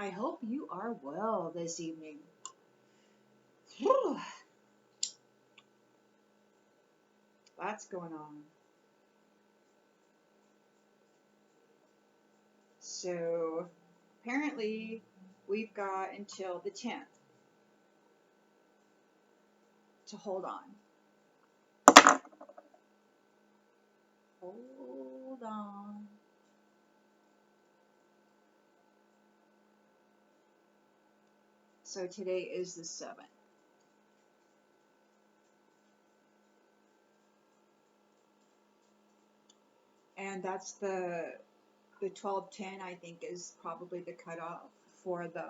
I hope you are well this evening. Lots going on. So apparently we've got until the 10th to hold on. Hold on. So today is the 7th. And that's the 12:10, I think, is probably the cutoff for the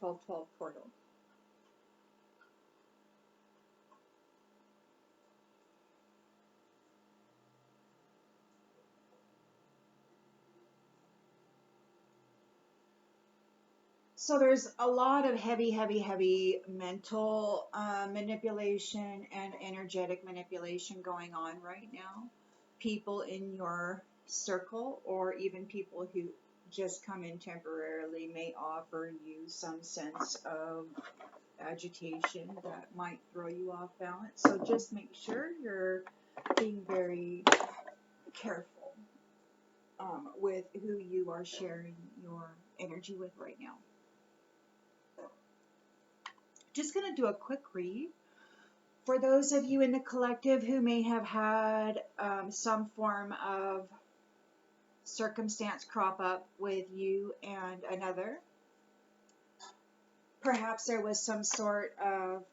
12:12 portal. So there's a lot of heavy mental manipulation and energetic manipulation going on right now. People in your circle, or even people who just come in temporarily, may offer you some sense of agitation that might throw you off balance. So just make sure you're being very careful with who you are sharing your energy with right now. Just going to do a quick read for those of you in the collective who may have had some form of circumstance crop up with you and another. Perhaps there was some sort of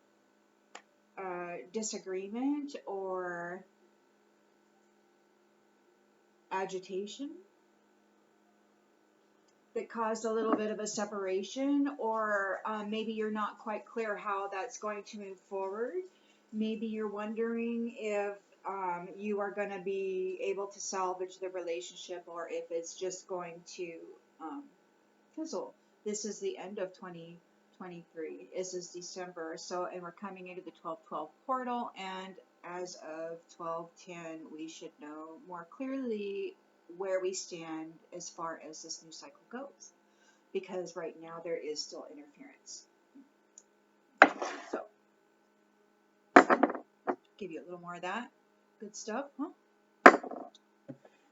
disagreement or agitation that caused a little bit of a separation, or maybe you're not quite clear how that's going to move forward. Maybe you're wondering if you are going to be able to salvage the relationship, or if it's just going to fizzle. This is the end of 2023. This is December, and we're coming into the 12/12 portal, and as of 12/10, we should know more clearly where we stand as far as this new cycle goes, because right now there is still interference. So, give you a little more of that good stuff, huh?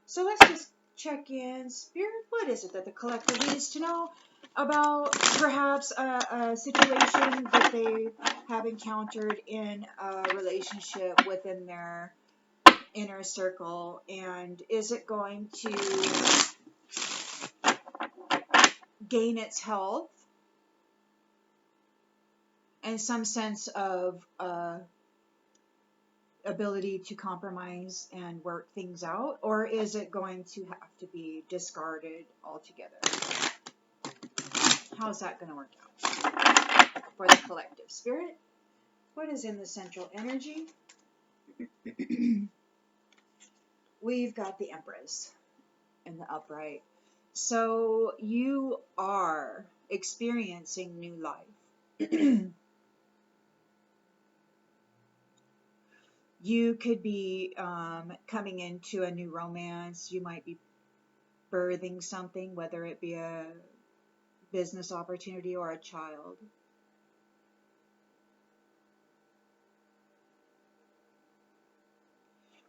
So let's just check in. Spirit, what is it that the collective needs to know about perhaps a situation that they have encountered in a relationship within their inner circle, and is it going to gain its health and some sense of ability to compromise and work things out, or is it going to have to be discarded altogether? How's that going to work out for the collective? Spirit, what is in the central energy? We've got the Empress in the upright. So you are experiencing new life. You could be coming into a new romance. You might be birthing something, whether it be a business opportunity or a child.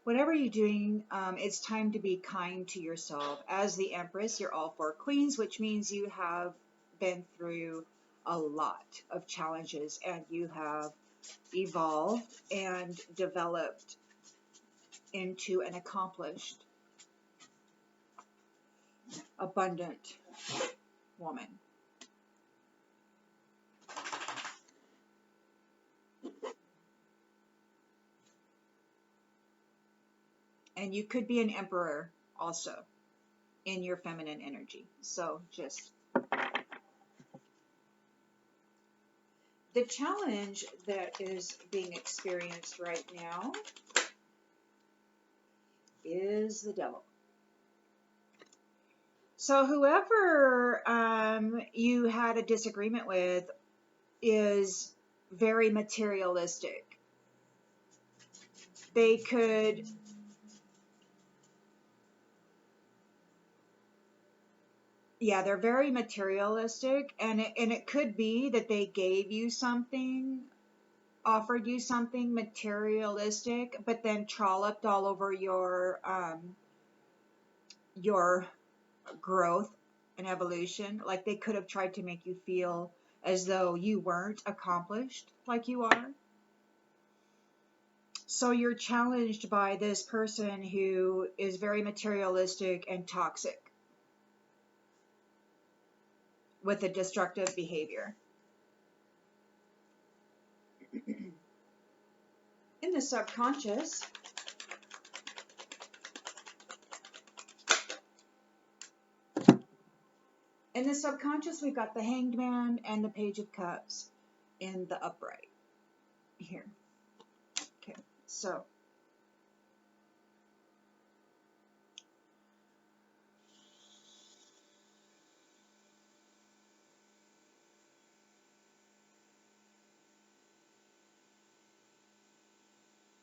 Whatever you're doing, it's time to be kind to yourself. As the Empress, you're all four queens, which means you have been through a lot of challenges, and you have evolved and developed into an accomplished, abundant woman. And you could be an emperor also in your feminine energy. So just the challenge that is being experienced right now is the devil. So whoever you had a disagreement with is very materialistic. They could Yeah, they're very materialistic, and it could be that they gave you something, offered you something materialistic, but then trolloped all over your growth and evolution. Like they could have tried to make you feel as though you weren't accomplished like you are. So you're challenged by this person who is very materialistic and toxic with a destructive behavior. In the subconscious, we've got the Hanged Man and the Page of Cups in the upright here. Okay, so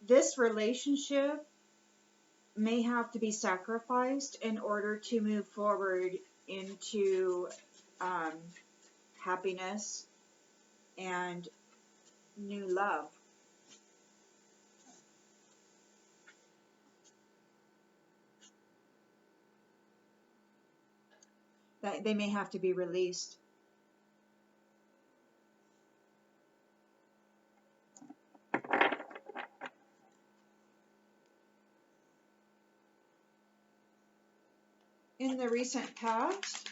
this relationship may have to be sacrificed in order to move forward into um, happiness and new love. That they may have to be released. In the recent past,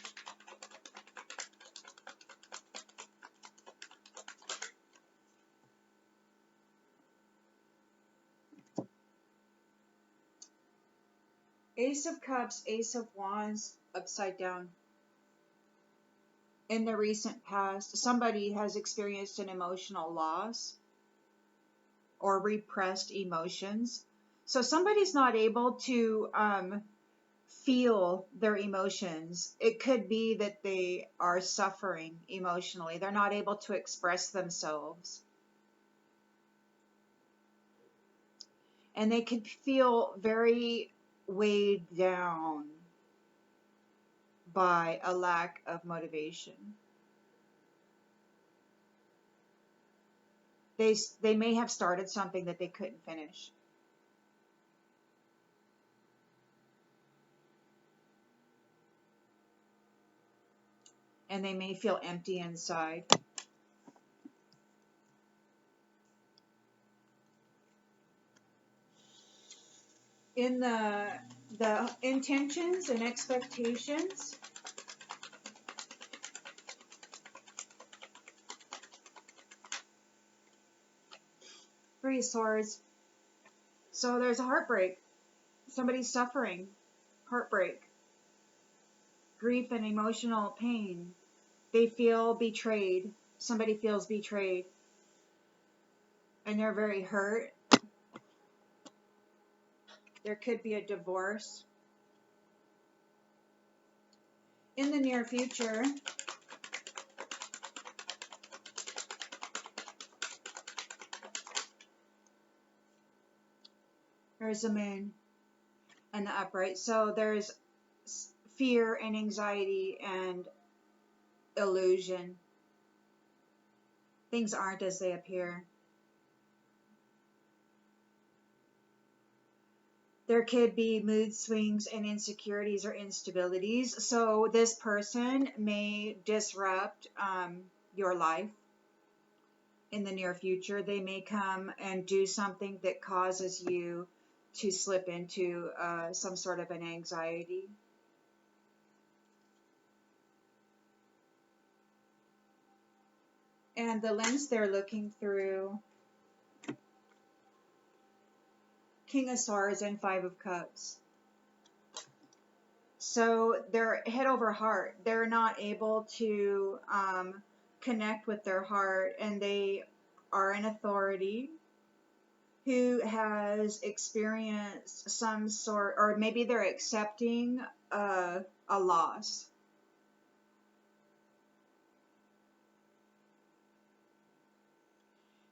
Ace of Cups, Ace of Wands, upside down. In the recent past, somebody has experienced an emotional loss or repressed emotions. So somebody's not able to feel their emotions. It could be that they are suffering emotionally. They're not able to express themselves. And they could feel very weighed down by a lack of motivation. They may have started something that they couldn't finish. And they may feel empty inside. In the intentions and expectations, Three of Swords. So there's a heartbreak. Somebody's suffering. Heartbreak. Grief and emotional pain. They feel betrayed. Somebody feels betrayed. And they're very hurt. There could be a divorce. In the near future, there's a moon and the upright. So there's fear and anxiety and illusion. Things aren't as they appear. There could be mood swings and insecurities or instabilities. So this person may disrupt your life in the near future. They may come and do something that causes you to slip into some sort of an anxiety. And the lens they're looking through, King of Swords and Five of Cups. So they're head over heart. They're not able to connect with their heart, and they are an authority who has experienced some sort, or maybe they're accepting a loss.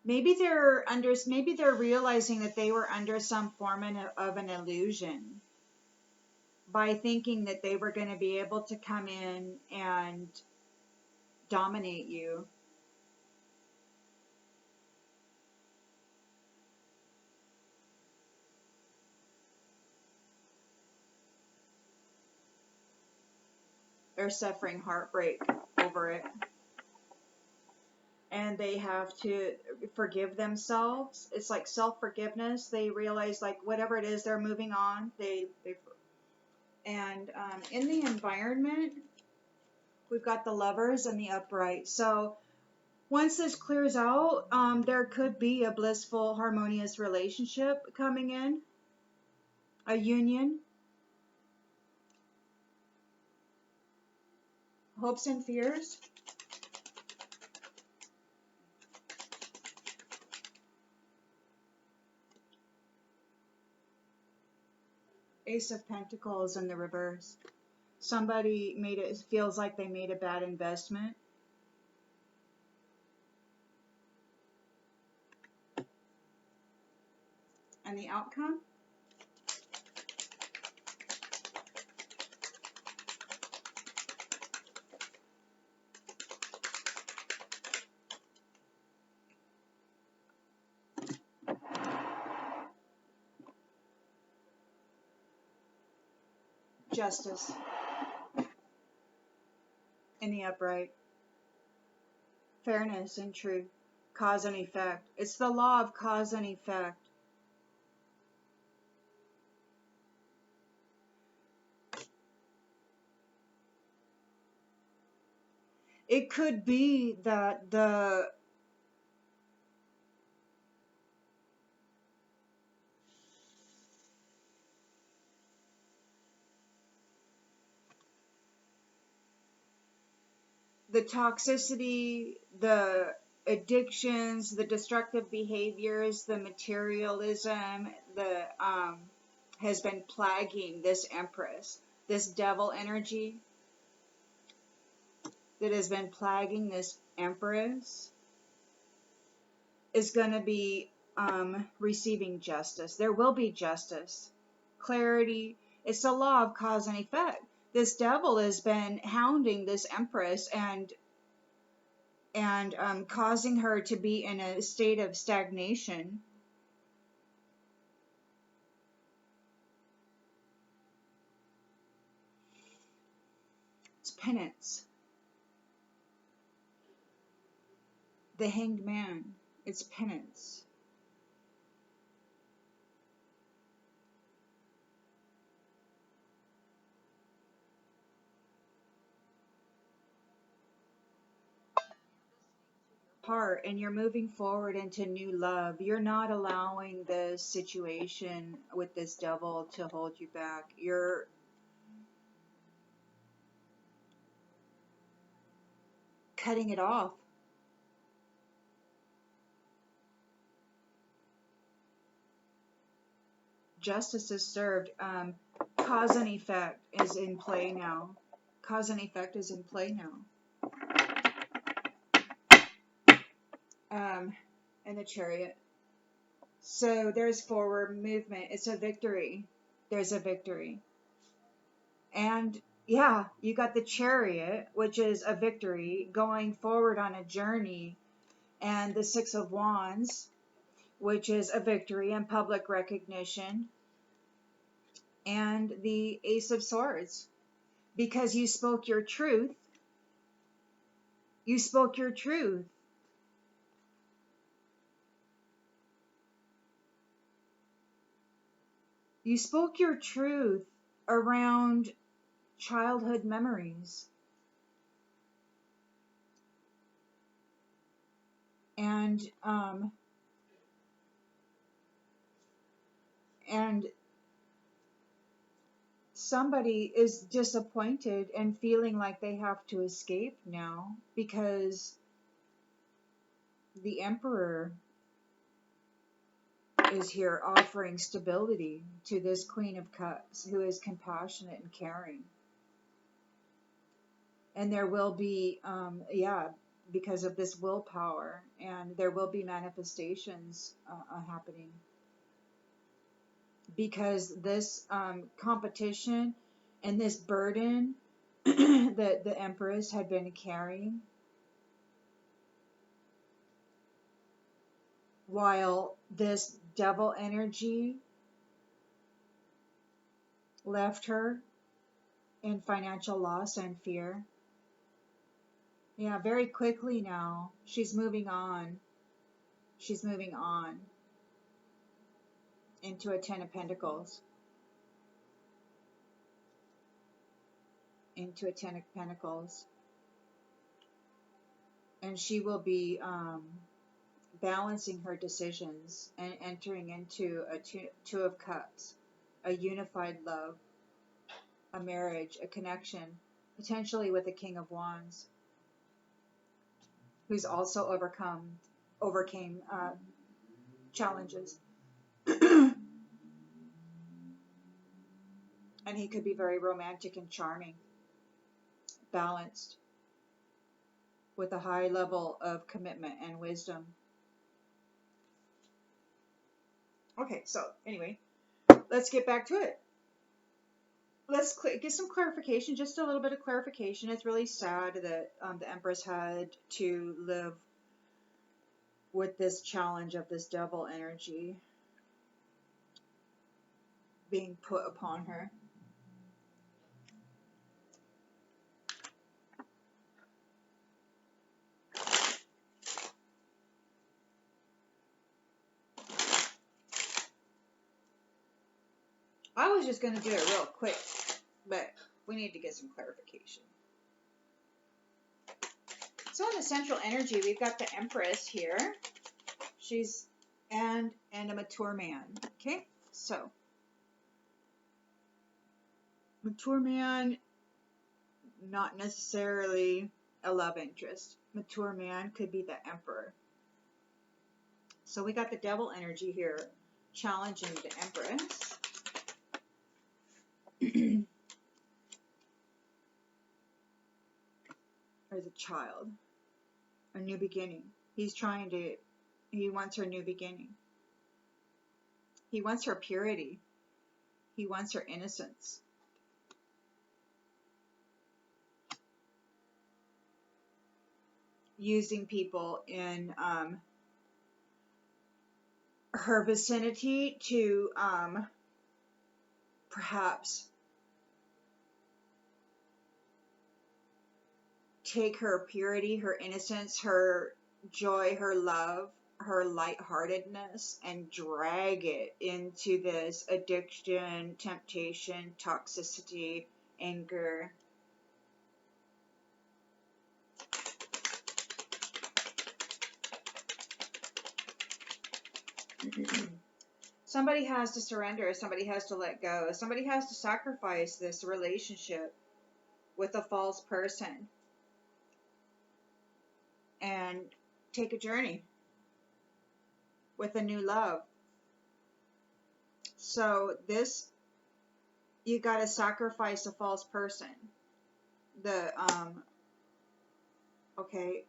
Maybe they're realizing that they were under some form of an illusion. by thinking that they were going to be able to come in and dominate you. They're suffering heartbreak over it. And they have to forgive themselves. It's like self-forgiveness. They realize, like, whatever it is, they're moving on. And in the environment, we've got the Lovers and the Upright. So once this clears out, there could be a blissful, harmonious relationship coming in, a union. Hopes and fears. Ace of Pentacles in the reverse. Somebody feels like they made a bad investment. And the outcome? Justice. In the Upright. Fairness and truth. Cause and effect. It's the law of cause and effect. It could be that the toxicity, the addictions, the destructive behaviors, the materialism, has been plaguing this Empress, this devil energy that has been plaguing this Empress is going to be receiving justice. There will be justice, clarity. It's the law of cause and effect. This devil has been hounding this Empress and causing her to be in a state of stagnation. It's penance. The Hanged Man. It's penance. Heart, and you're moving forward into new love. You're not allowing this situation with this devil to hold you back. You're cutting it off. Justice is served. Cause and effect is in play now. Cause and effect is in play now. And the Chariot. So there's forward movement. It's a victory. There's a victory. And yeah, you got the Chariot, which is a victory, going forward on a journey. And the Six of Wands, which is a victory and public recognition. And the Ace of Swords, because you spoke your truth. You spoke your truth. You spoke your truth around childhood memories. And somebody is disappointed and feeling like they have to escape now because the Emperor is here offering stability to this Queen of Cups who is compassionate and caring. And there will be, because of this willpower, and there will be manifestations happening. Because this competition And this burden that the Empress had been carrying, while this devil energy left her in financial loss and fear. Yeah, very quickly now, she's moving on. She's moving on into a Ten of Pentacles. Into a Ten of Pentacles. And she will be balancing her decisions and entering into a Two of Cups, a unified love, a marriage, a connection, potentially with the King of Wands, who's also overcame challenges. And he could be very romantic and charming, balanced, with a high level of commitment and wisdom. Okay, so anyway, let's get back to it. Let's get some clarification, just a little bit of clarification. It's really sad that the Empress had to live with this challenge of this devil energy being put upon her. I was just going to do it real quick, but we need to get some clarification. So in the central energy, we've got the Empress here. She's and a mature man. Okay, so mature man, not necessarily a love interest. Mature man could be the Emperor. So we got the devil energy here challenging the Empress. As a child, a new beginning. He wants her new beginning. He wants her purity. He wants her innocence. Using people in her vicinity to perhaps take her purity, her innocence, her joy, her love, her lightheartedness, and drag it into this addiction, temptation, toxicity, anger. Somebody has to surrender. Somebody has to let go. Somebody has to sacrifice this relationship with a false person and take a journey with a new love. So this, you got to sacrifice a false person. Okay,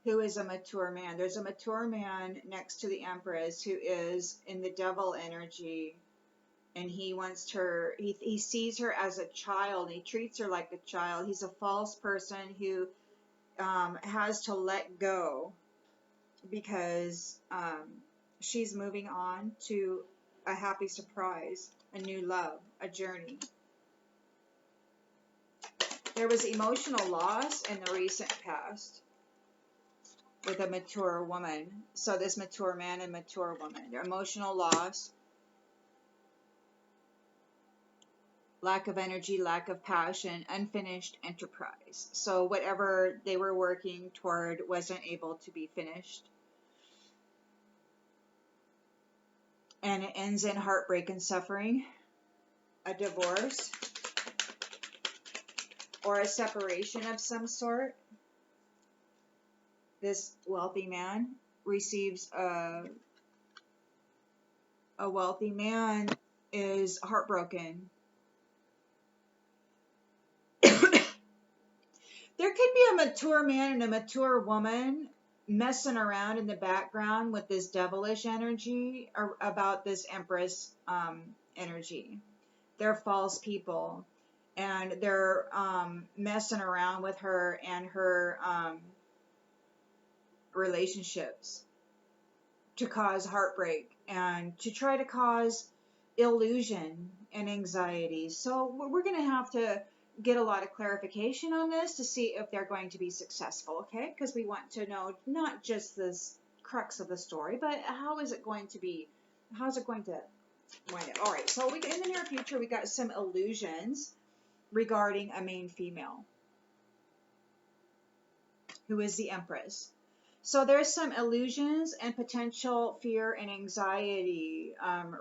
who is a mature man? There's a mature man next to the Empress who is in the devil energy, and he wants her, he sees her as a child. He treats her like a child. He's a false person who has to let go because she's moving on to a happy surprise, a new love, a journey. There was emotional loss in the recent past with a mature woman. So this mature man and mature woman, their emotional loss, lack of energy, lack of passion, unfinished enterprise. So whatever they were working toward wasn't able to be finished. And it ends in heartbreak and suffering, a divorce, or a separation of some sort. This wealthy man receives a wealthy man is heartbroken. There could be a mature man and a mature woman messing around in the background with this devilish energy about this Empress energy. They're false people, and they're messing around with her and her relationships to cause heartbreak and to try to cause illusion and anxiety. So we're going to have to get a lot of clarification on this to see if they're going to be successful, okay? Because we want to know not just this crux of the story, but how is it going to be, how's it going to wind up? All right, so in the near future, we got some illusions regarding a main female who is the Empress. So there's some illusions and potential fear and anxiety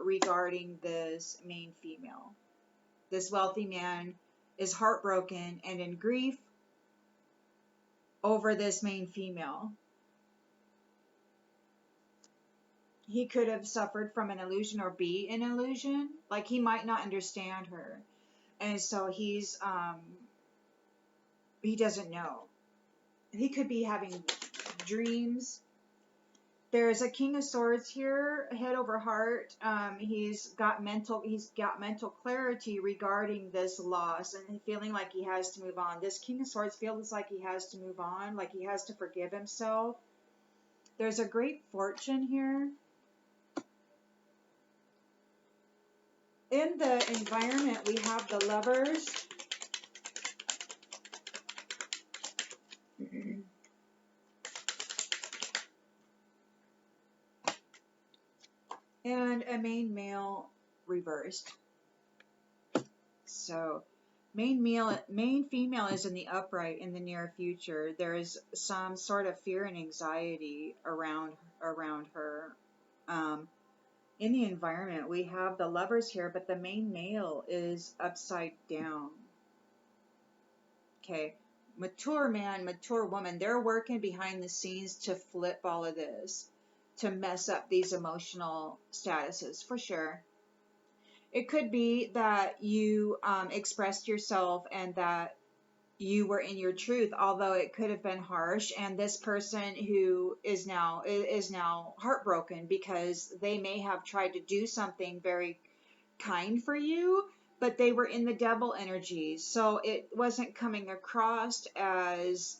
regarding this main female. This wealthy man is heartbroken and in grief over this main female. He could have suffered from an illusion or be an illusion. Like he might not understand her. And so he doesn't know. He could be having dreams. There's a King of Swords here, head over heart. He's got mental clarity regarding this loss and feeling like he has to move on. This King of Swords feels like he has to move on, like he has to forgive himself. There's a great fortune here. In the environment, we have the Lovers. And a main male reversed. So main female is in the upright in the near future. There is some sort of fear and anxiety around her. In the environment, we have the Lovers here, but the main male is upside down. Okay, mature man, mature woman, they're working behind the scenes to flip all of this, to mess up these emotional statuses, for sure. It could be that you expressed yourself and that you were in your truth, although it could have been harsh. And this person who is now heartbroken because they may have tried to do something very kind for you, but they were in the devil energy, so it wasn't coming across as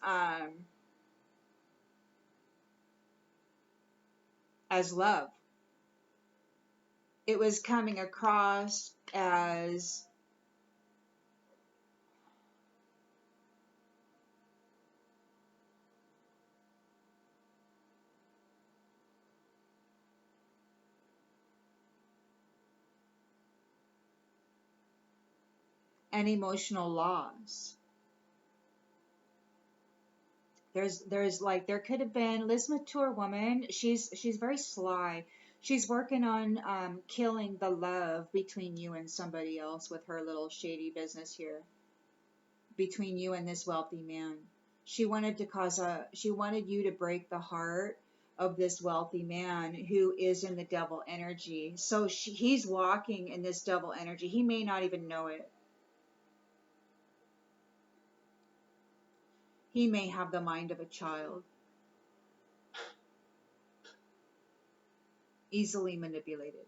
love. It was coming across as an emotional loss. There's like, there could have been this mature woman. She's very sly. She's working on killing the love between you and somebody else with her little shady business here. Between you and this wealthy man. She wanted you to break the heart of this wealthy man who is in the devil energy. So he's walking in this devil energy. He may not even know it. He may have the mind of a child. Easily manipulated.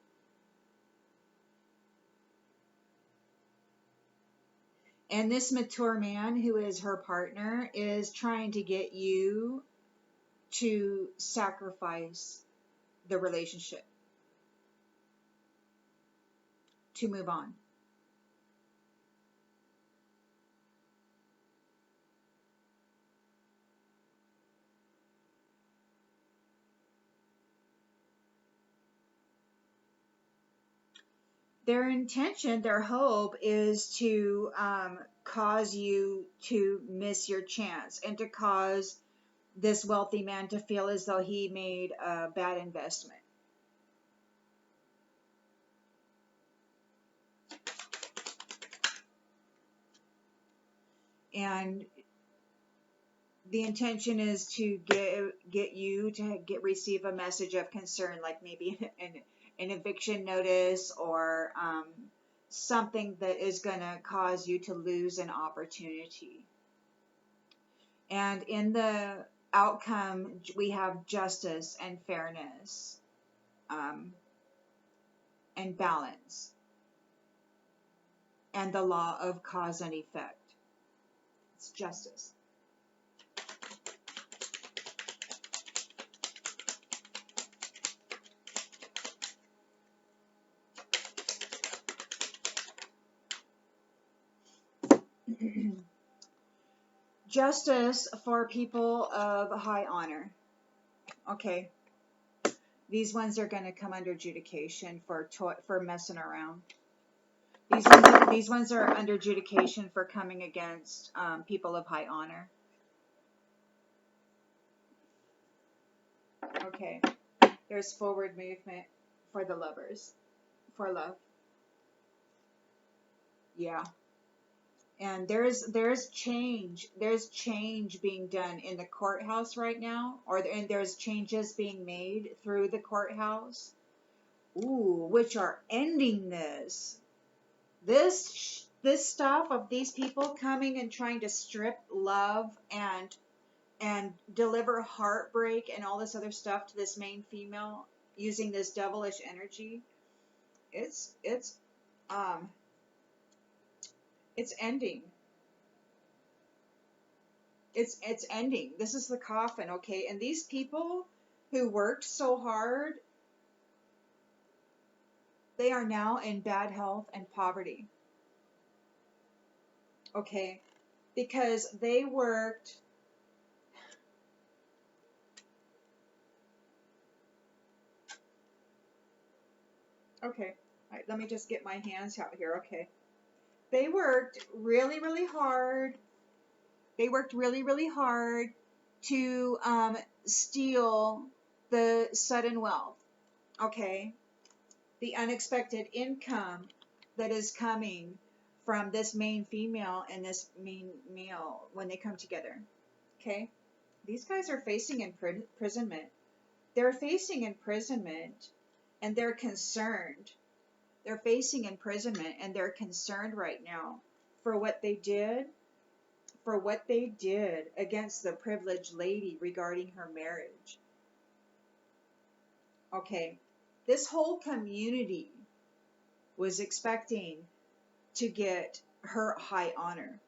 And this mature man who is her partner is trying to get you to sacrifice the relationship, to move on. Their intention, their hope is to cause you to miss your chance and to cause this wealthy man to feel as though he made a bad investment. And the intention is to get you to receive a message of concern, like maybe an eviction notice or something that is going to cause you to lose an opportunity. And in the outcome, we have justice and fairness and balance. and the law of cause and effect. It's justice. Justice for people of high honor. Okay. These ones are going to come under adjudication for messing around. These ones are under adjudication for coming against people of high honor. Okay. There's forward movement for the lovers. For love. Yeah. And there's change being done in the courthouse right now, and there's changes being made through the courthouse, which are ending this stuff of these people coming and trying to strip love and deliver heartbreak and all this other stuff to this main female using this devilish energy. It's ending. It's ending. This is the coffin, okay? And these people who worked so hard, they are now in bad health and poverty. Okay? Because they worked. Okay. All right, let me just get my hands out here. Okay. They worked really, really hard. They worked really, really hard to steal the sudden wealth. Okay? The unexpected income that is coming from this main female and this main male when they come together. Okay? These guys are facing imprisonment. They're facing imprisonment and they're concerned. They're facing imprisonment and they're concerned right now for what they did against the privileged lady regarding her marriage. Okay, this whole community was expecting to get her high honor.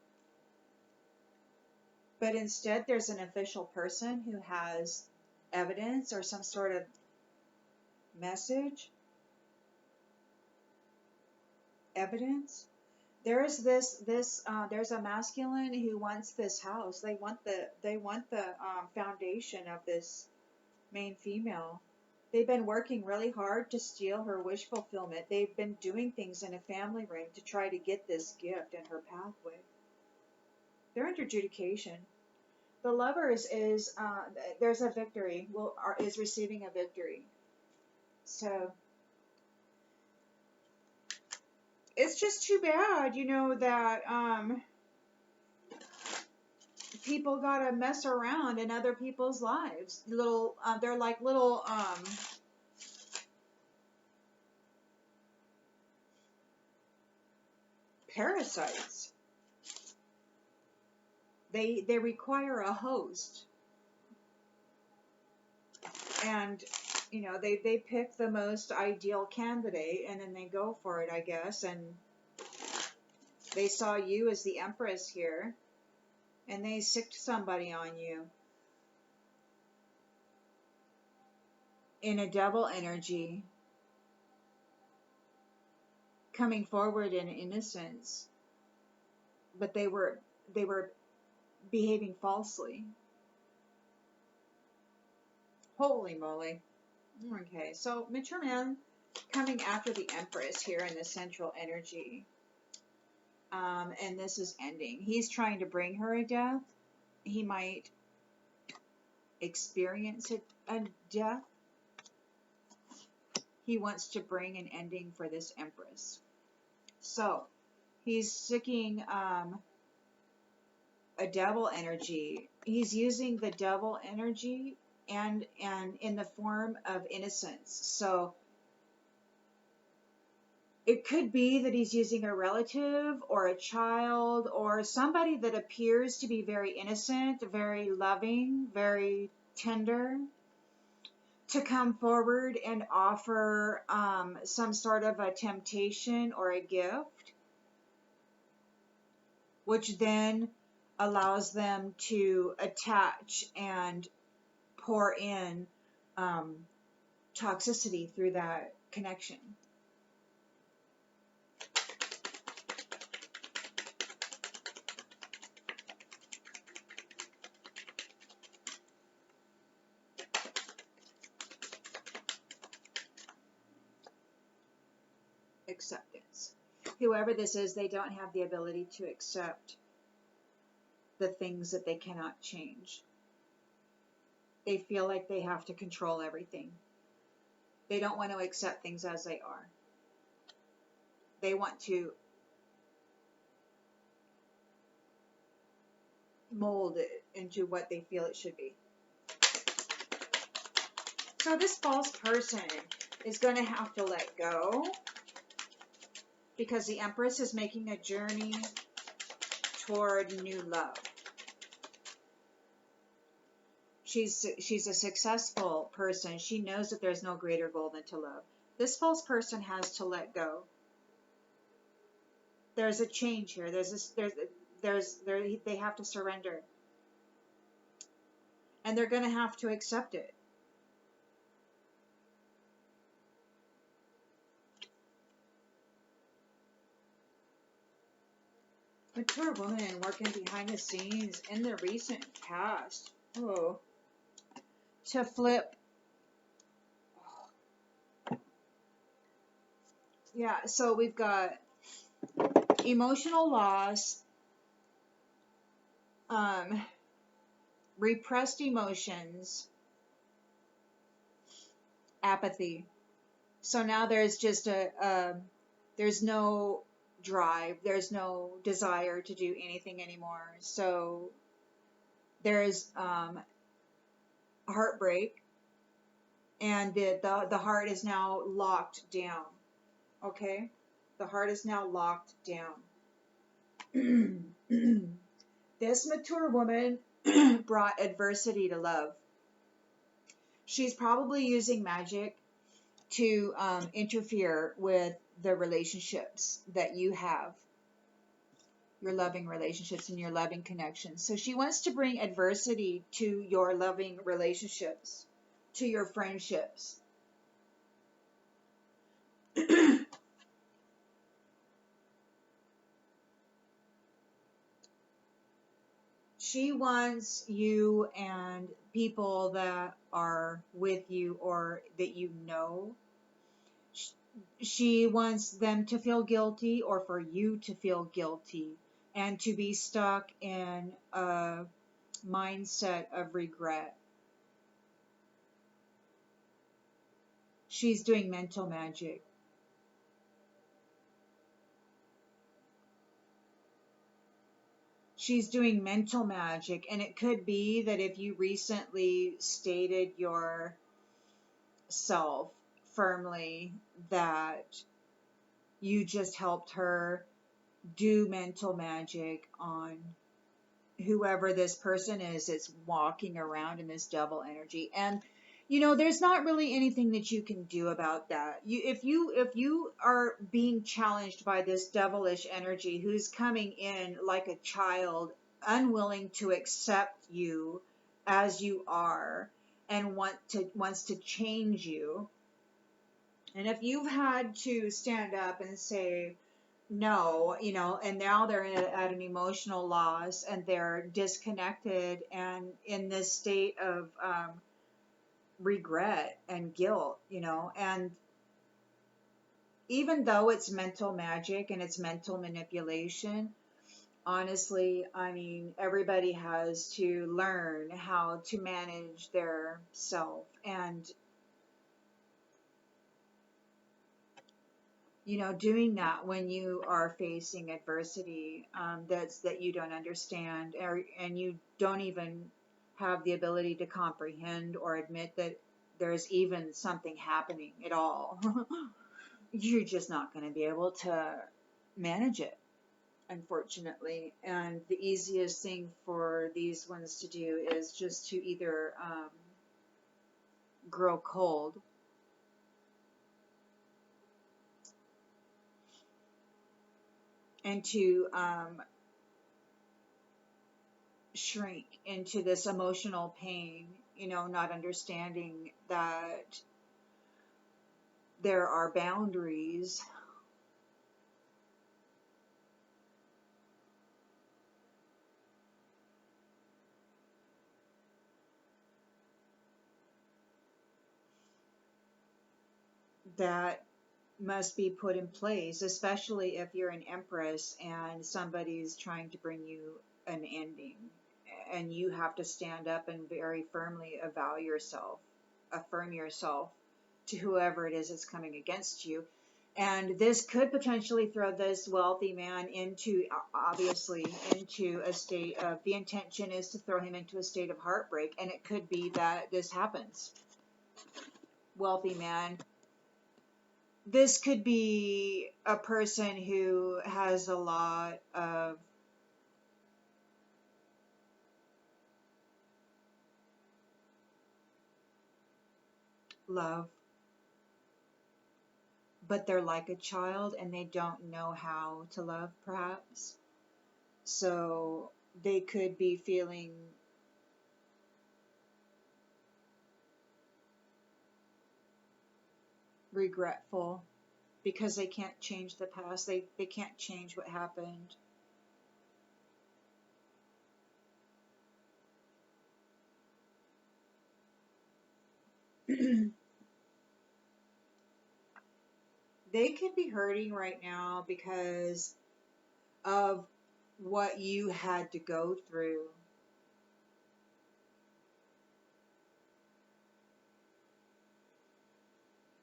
But instead, there's an official person who has evidence or some sort of message. Evidence. There's there's a masculine who wants this house. They want the foundation of this main female. They've been working really hard to steal her wish fulfillment. They've been doing things in a family ring to try to get this gift in her pathway. They're under adjudication. The lovers is there's a victory. Is receiving a victory. So it's just too bad, that people gotta mess around in other people's lives. They're like little parasites. They require a host, and they pick the most ideal candidate, and then they go for it, I guess. And they saw you as the Empress here, and they sicked somebody on you in a devil energy, coming forward in innocence, but they were behaving falsely. Holy moly. Okay, so mature man coming after the Empress here in the central energy. And this is ending. He's trying to bring her a death. He might experience a death. He wants to bring an ending for this Empress. So he's seeking a devil energy. He's using the devil energy and in the form of innocence. So it could be that he's using a relative or a child or somebody that appears to be very innocent, very loving, very tender, to come forward and offer some sort of a temptation or a gift which then allows them to attach and pour in toxicity through that connection. Acceptance. Whoever this is, they don't have the ability to accept the things that they cannot change. They feel like they have to control everything. They don't want to accept things as they are. They want to mold it into what they feel it should be. So this false person is going to have to let go, because the Empress is making a journey toward new love. She's a successful person. She knows that there's no greater goal than to love. This false person has to let go. There's a change here. They have to surrender. And they're going to have to accept it. Mature woman working behind the scenes in the recent past. Oh. To flip. Yeah, so we've got emotional loss, repressed emotions, apathy. So now there's just there's no drive, there's no desire to do anything anymore. So there's heartbreak, and the heart is now locked down. Okay? The heart is now locked down. This mature woman brought adversity to love. She's probably using magic to interfere with the relationships that you have, your loving relationships and your loving connections. So she wants to bring adversity to your loving relationships, to your friendships. She wants you and people that are with you or that you know, she wants them to feel guilty or for you to feel guilty and to be stuck in a mindset of regret. She's doing mental magic. She's doing mental magic, and it could be that if you recently stated your self firmly, that you just helped her do mental magic on whoever this person is that's walking around in this devil energy. And you know, there's not really anything that you can do about that. If you are being challenged by this devilish energy who's coming in like a child, unwilling to accept you as you are, and wants to change you, and if you've had to stand up and say no, you know, and now they're at an emotional loss and they're disconnected and in this state of regret and guilt, you know, and even though it's mental magic and it's mental manipulation, honestly, I mean, everybody has to learn how to manage their self. And you know, doing that when you are facing adversity that you don't understand, and you don't even have the ability to comprehend or admit that there's even something happening at all, you're just not going to be able to manage it, unfortunately. And the easiest thing for these ones to do is just to either grow cold, and to shrink into this emotional pain, not understanding that there are boundaries that must be put in place, especially if you're an empress and somebody's trying to bring you an ending. And you have to stand up and very firmly affirm yourself to whoever it is that's coming against you. And this could potentially throw this wealthy man obviously, into a state of, the intention is to throw him into a state of heartbreak. And it could be that this happens. Wealthy man. This could be a person who has a lot of love, but they're like a child and they don't know how to love, perhaps. So they could be feeling regretful because they can't change the past. They can't change what happened. They could be hurting right now because of what you had to go through.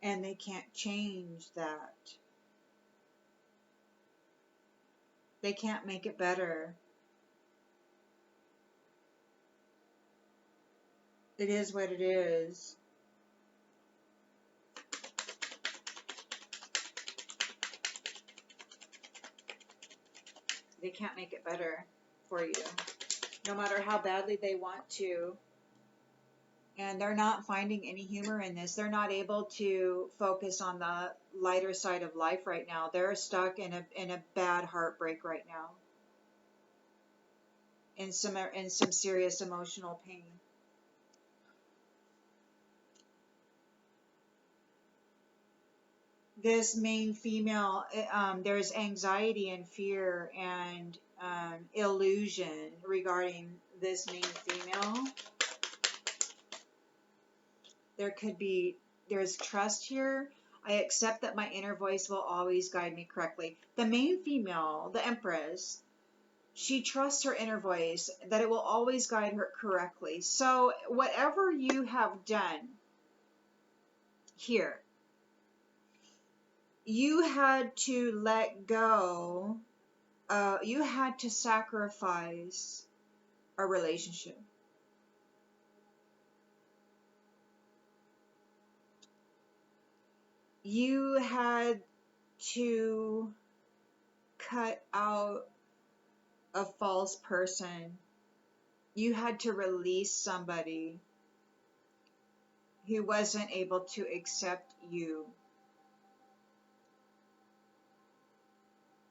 And they can't change that. They can't make it better. It is what it is. They can't make it better for you, no matter how badly they want to. And they're not finding any humor in this. They're not able to focus on the lighter side of life right now. They're stuck in a bad heartbreak right now, in some serious emotional pain. This main female, there's anxiety and fear and illusion regarding this main female. There's trust here. I accept that my inner voice will always guide me correctly. The main female, the Empress, she trusts her inner voice, that it will always guide her correctly. So whatever you have done here, you had to let go, you had to sacrifice a relationship. You had to cut out a false person. You had to release somebody who wasn't able to accept you,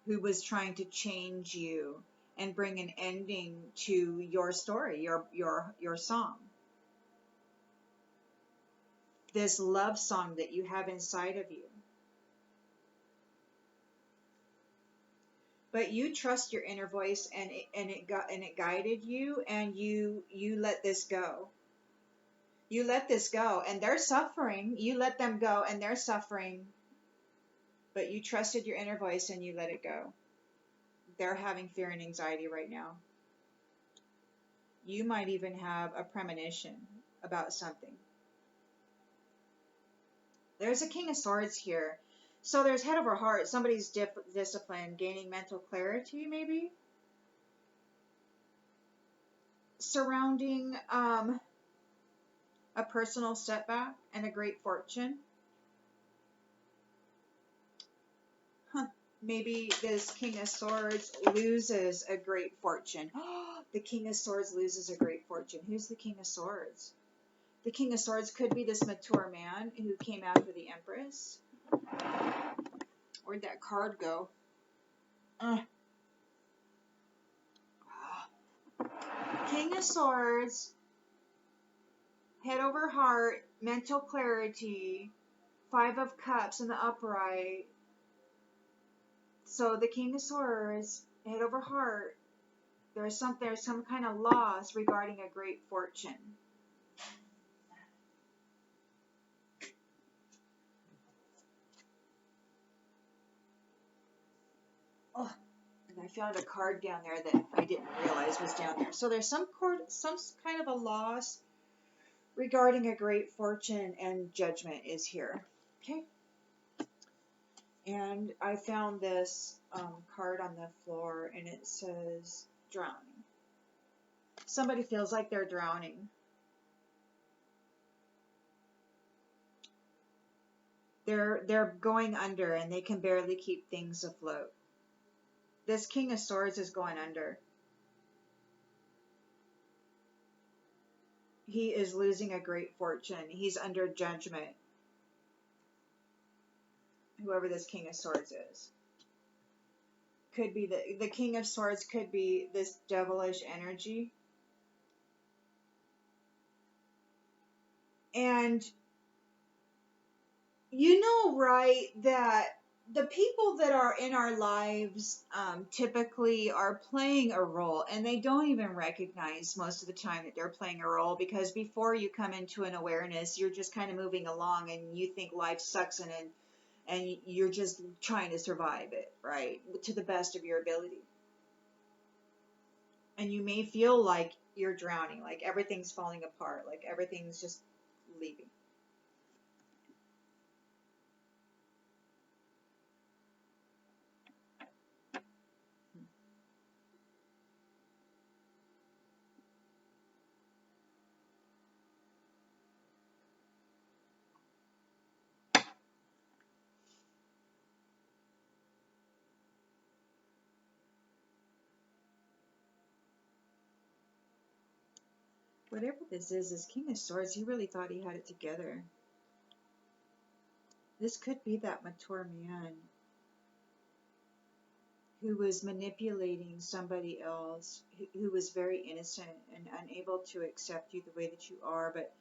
who was trying to change you and bring an ending to your story, your song. This love song that you have inside of you. But you trust your inner voice, and it guided you, and you let this go. You let this go, and they're suffering. You let them go, and they're suffering. But you trusted your inner voice, and you let it go. They're having fear and anxiety right now. You might even have a premonition about something. There's a King of Swords here. So there's head over heart. Somebody's discipline, gaining mental clarity, maybe. Surrounding a personal setback and a great fortune. Maybe this King of Swords loses a great fortune. The King of Swords loses a great fortune. Who's the King of Swords? The King of Swords could be this mature man who came after the Empress. Where'd that card go? King of Swords, head over heart, mental clarity, Five of Cups in the upright. So the King of Swords, head over heart, there's some kind of loss regarding a great fortune. Oh, and I found a card down there that I didn't realize was down there. So there's some kind of a loss regarding a great fortune, and judgment is here. Okay. And I found this card on the floor, and it says drowning. Somebody feels like they're drowning. They're going under, and they can barely keep things afloat. This King of Swords is going under. He is losing a great fortune. He's under judgment. Whoever this King of Swords is. Could be the King of Swords could be this devilish energy. And you know, right, that the people that are in our lives typically are playing a role, and they don't even recognize most of the time that they're playing a role, because before you come into an awareness, you're just kind of moving along and you think life sucks, and you're just trying to survive it, right, to the best of your ability. And you may feel like you're drowning, like everything's falling apart, like everything's just leaving. Whatever this King of Swords, he really thought he had it together. This could be that mature man who was manipulating somebody else, who was very innocent and unable to accept you the way that you are, but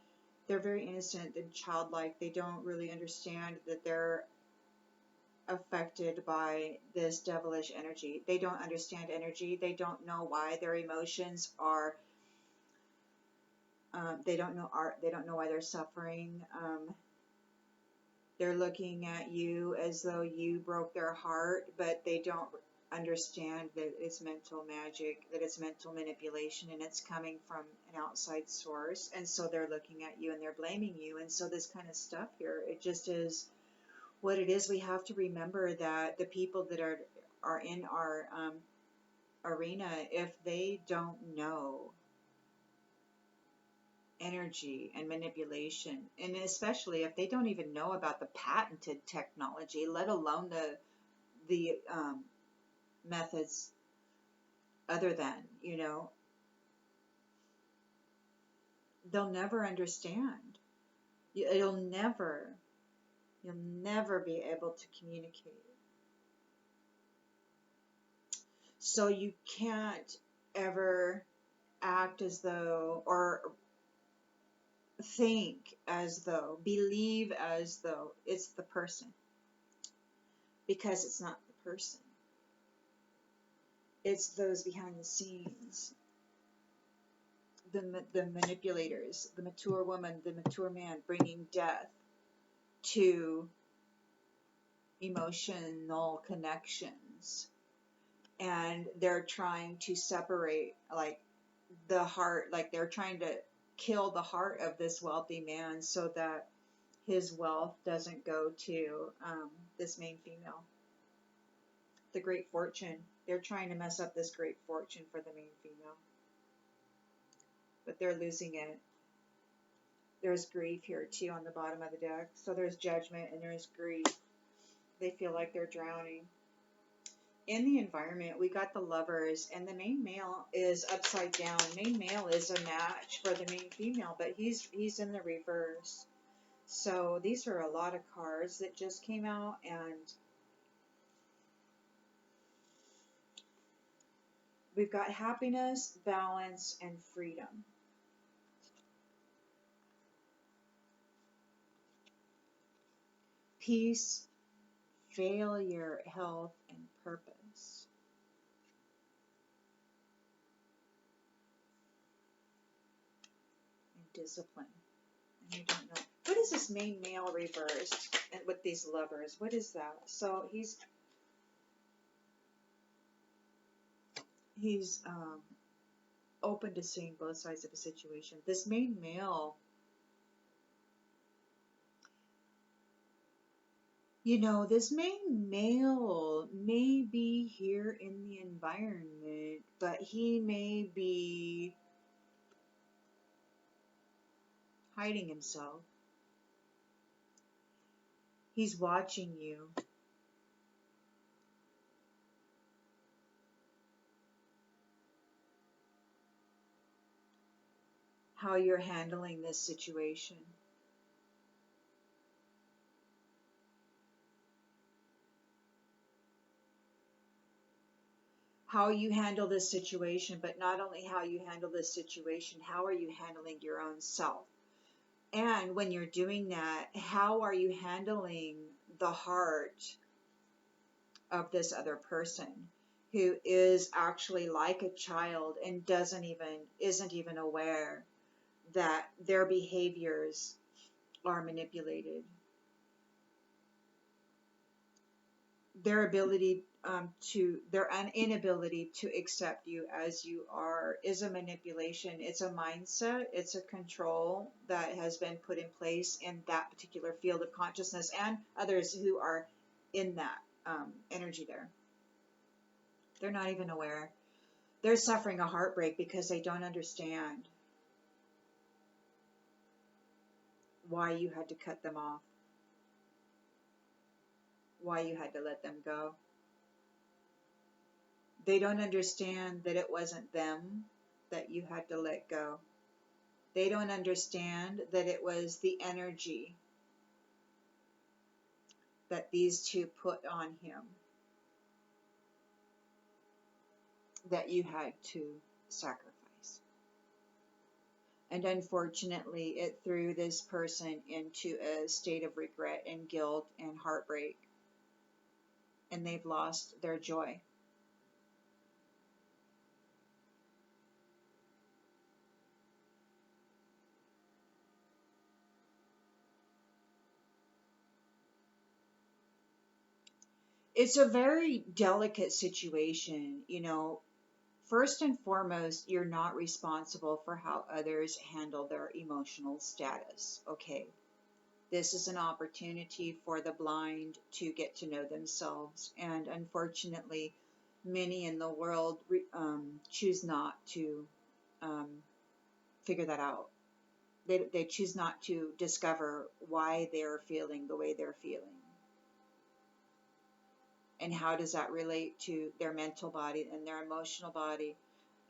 they're very innocent and childlike. They don't really understand that they're affected by this devilish energy. They don't understand energy. They don't know why their emotions are. They don't know art. They don't know why they're suffering. They're looking at you as though you broke their heart, but they don't understand that it's mental magic, that it's mental manipulation, and it's coming from an outside source. And so they're looking at you and they're blaming you. And so this kind of stuff here, it just is what it is. We have to remember that the people that are in our arena, if they don't know energy and manipulation, and especially if they don't even know about the patented technology, let alone the methods other than, they'll never understand. You'll never be able to communicate. So you can't ever act as though, or think as though, believe as though it's the person, because it's not the person. It's those behind the scenes, the manipulators, the mature woman, the mature man, bringing death to emotional connections. And they're trying to separate, like, the heart, like they're trying to kill the heart of this wealthy man so that his wealth doesn't go to this main female. The great fortune. They're trying to mess up this great fortune for the main female. But they're losing it. There's grief here too on the bottom of the deck. So there's judgment and there's grief. They feel like they're drowning. In the environment, we got the Lovers, and the main male is upside down. Main male is a match for the main female, but he's in the reverse. So these are a lot of cards that just came out, and We've got happiness, balance, and freedom. Peace, failure, health, and purpose. And discipline. And I don't know. What is this main male reversed and with these lovers? What is that? So he's open to seeing both sides of a situation. This main male, this main male may be here in the environment, but he may be hiding himself. He's watching you. How you're handling this situation. How you handle this situation, but not only how you handle this situation, how are you handling your own self? And when you're doing that, how are you handling the heart of this other person who is actually like a child and isn't even aware that their behaviors are manipulated? Their inability to accept you as you are is a manipulation. It's a mindset. It's a control that has been put in place in that particular field of consciousness and others who are in that energy there. They're not even aware. They're suffering a heartbreak because they don't understand why you had to cut them off, why you had to let them go. They don't understand that it wasn't them that you had to let go. They don't understand that it was the energy that these two put on him that you had to sacrifice. And unfortunately, it threw this person into a state of regret and guilt and heartbreak, and they've lost their joy. It's a very delicate situation, First and foremost, you're not responsible for how others handle their emotional status, okay? This is an opportunity for the blind to get to know themselves, and unfortunately, many in the world choose not to figure that out. They choose not to discover why they're feeling the way they're feeling. And how does that relate to their mental body and their emotional body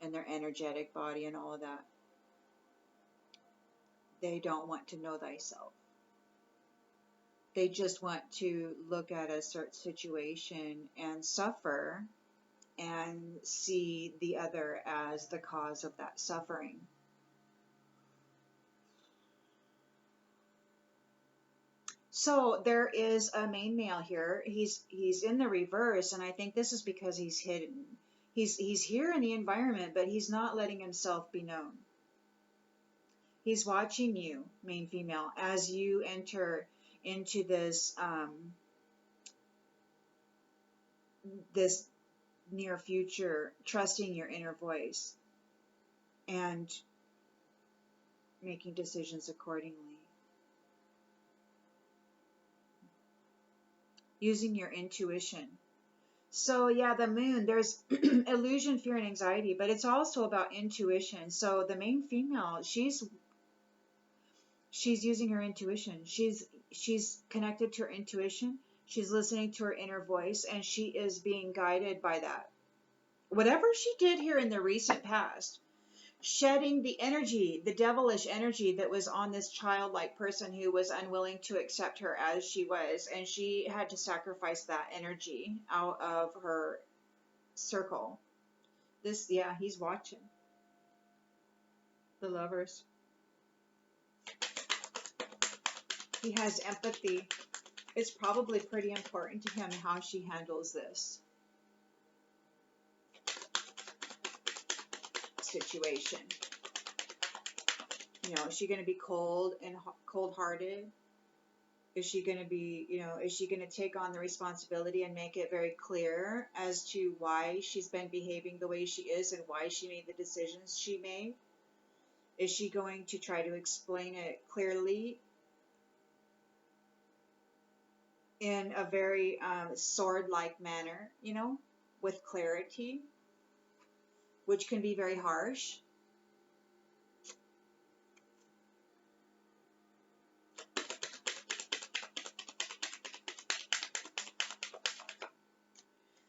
and their energetic body and all of that? They don't want to know thyself. They just want to look at a certain situation and suffer and see the other as the cause of that suffering. So there is a main male here. He's in the reverse, and I think this is because he's hidden. He's here in the environment, but he's not letting himself be known. He's watching you, main female, as you enter into this this near future, trusting your inner voice and making decisions accordingly. Using your intuition. So yeah, the moon, there's illusion, fear, and anxiety, but it's also about intuition. So the main female, she's using her intuition. She's connected to her intuition. She's listening to her inner voice, and she is being guided by that. Whatever she did here in the recent past, shedding the energy, the devilish energy that was on this childlike person who was unwilling to accept her as she was, and she had to sacrifice that energy out of her circle This, yeah, he's watching. The Lovers. He has empathy. It's probably pretty important to him how she handles this situation. You know, is she going to be cold and cold-hearted? Is she going to be, you know, is she going to take on the responsibility and make it very clear as to why she's been behaving the way she is and why she made the decisions she made? Is she going to try to explain it clearly in a very sword-like manner, you know, with clarity, which can be very harsh?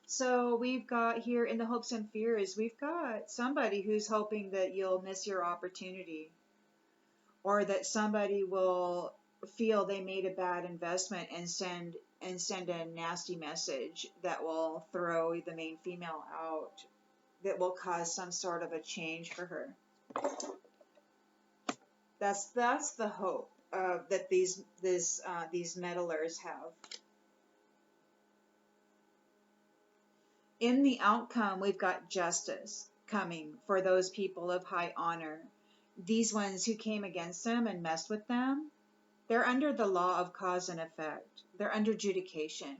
So we've got here in the hopes and fears, we've got somebody who's hoping that you'll miss your opportunity, or that somebody will feel they made a bad investment and send a nasty message that will throw the main female out, that will cause some sort of a change for her. That's the hope that these meddlers have. In the outcome, we've got justice coming for those people of high honor. These ones who came against them and messed with them, they're under the law of cause and effect. They're under judication.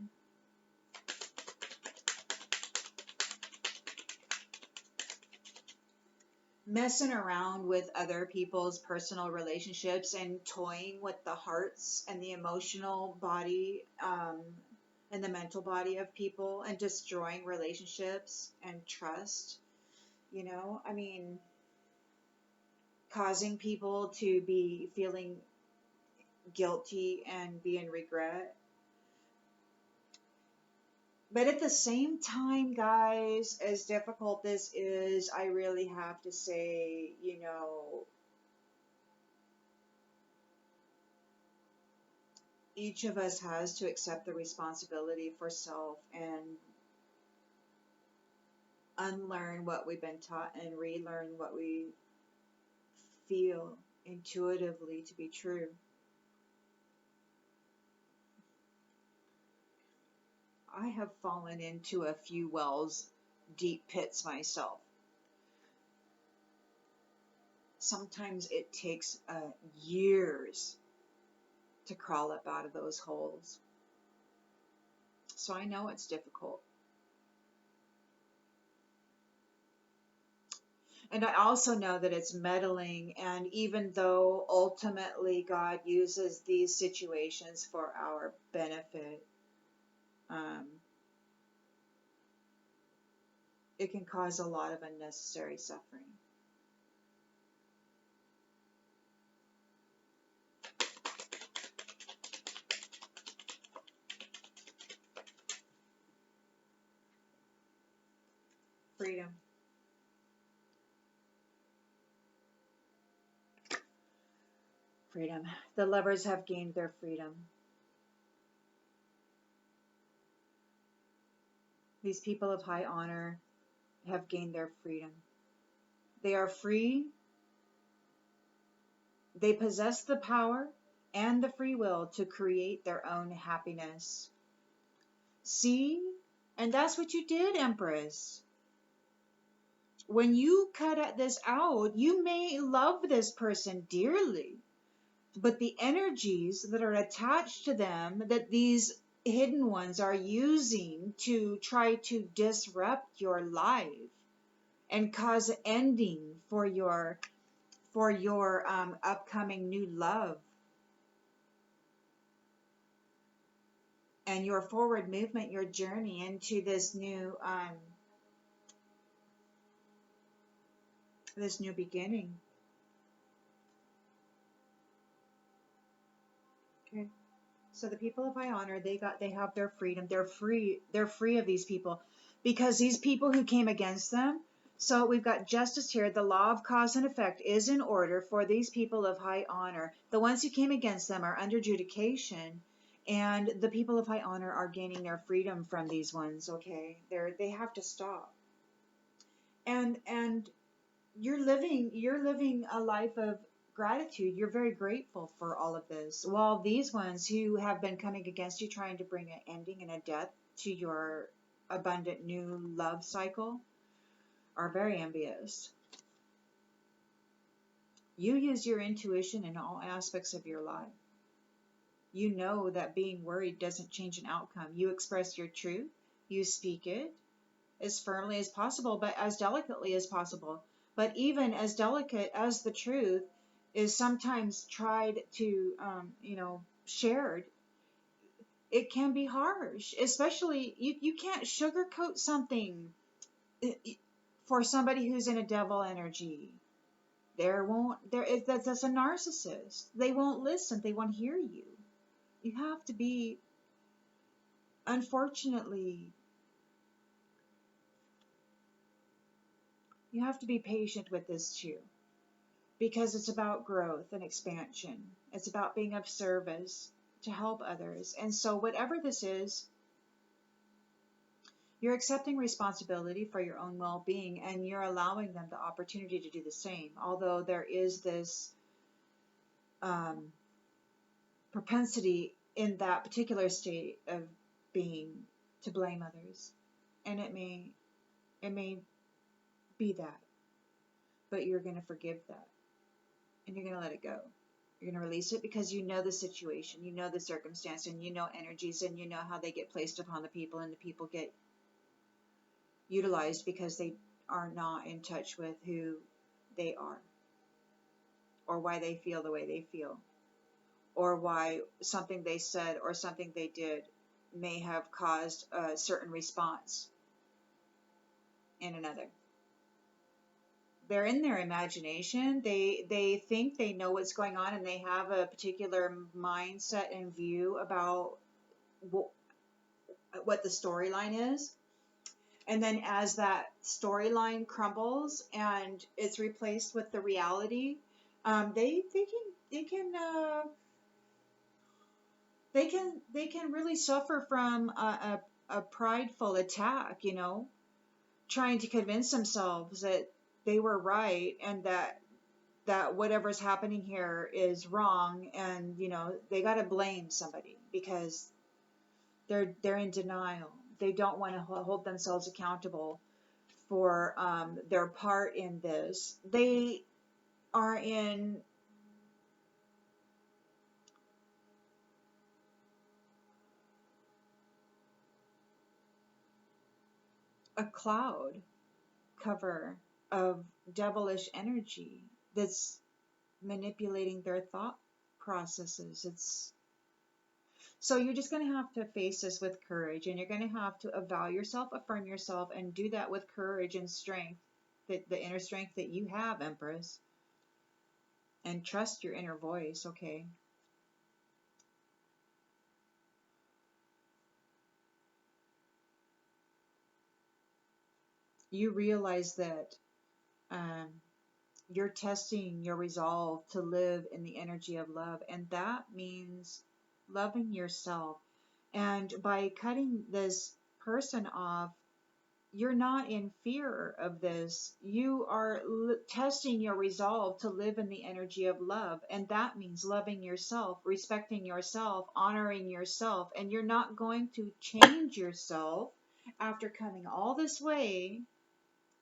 Messing around with other people's personal relationships and toying with the hearts and the emotional body and the mental body of people and destroying relationships and trust. You know, I mean, causing people to be feeling guilty and be in regret. But at the same time, guys, as difficult this is, I really have to say, you know, each of us has to accept the responsibility for self and unlearn what we've been taught and relearn what we feel intuitively to be true. I have fallen into a few wells, deep pits myself. Sometimes it takes years to crawl up out of those holes. So I know it's difficult. And I also know that it's meddling, and even though ultimately God uses these situations for our benefit, it can cause a lot of unnecessary suffering. Freedom. Freedom. The lovers have gained their freedom. These people of high honor have gained their freedom. They are free. They possess the power and the free will to create their own happiness. See? And that's what you did, Empress. When you cut this out, you may love this person dearly, but the energies that are attached to them, that these hidden ones are using to try to disrupt your life and cause an ending for your upcoming new love and your forward movement, your journey into this new beginning. Okay. So the people of high honor, they have their freedom. They're free of these people, because these people who came against them. So we've got justice here. The law of cause and effect is in order for these people of high honor. The ones who came against them are under adjudication, and the people of high honor are gaining their freedom from these ones. Okay, they have to stop. And you're living a life of gratitude. You're very grateful for all of this, while these ones who have been coming against you, trying to bring an ending and a death to your abundant new love cycle, are very envious. You use your intuition in all aspects of your life. You know that being worried doesn't change an outcome. You express your truth, you speak it as firmly as possible, but as delicately as possible. But even as delicate as the truth is sometimes tried to, shared, it can be harsh. Especially, you can't sugarcoat something for somebody who's in a devil energy. That's a narcissist. They won't listen. They won't hear you. You have to be, unfortunately, you have to be patient with this too, because it's about growth and expansion. It's about being of service to help others. And so, whatever this is, you're accepting responsibility for your own well being, and you're allowing them the opportunity to do the same. Although there is this um, propensity in that particular state of being to blame others. And it may be that, but you're going to forgive that, and you're going to let it go. You're going to release it because you know the situation, you know the circumstance, and you know energies, and you know how they get placed upon the people, and the people get utilized because they are not in touch with who they are, or why they feel the way they feel, or why something they said or something they did may have caused a certain response in another. They're in their imagination. They think they know what's going on, and they have a particular mindset and view about what the storyline is. And then as that storyline crumbles and it's replaced with the reality, they can really suffer from a prideful attack, trying to convince themselves that they were right, and that whatever's happening here is wrong, and they got to blame somebody because they're in denial. They don't want to hold themselves accountable for their part in this. They are in a cloud cover of devilish energy that's manipulating their thought processes. So you're just going to have to face this with courage, and you're going to have to avow yourself, affirm yourself, and do that with courage and strength, the inner strength that you have, Empress, and trust your inner voice, okay? You realize that um, you're testing your resolve to live in the energy of love, and that means loving yourself. And by cutting this person off, you're not in fear of this. You are testing your resolve to live in the energy of love, and that means loving yourself, respecting yourself, honoring yourself, and you're not going to change yourself after coming all this way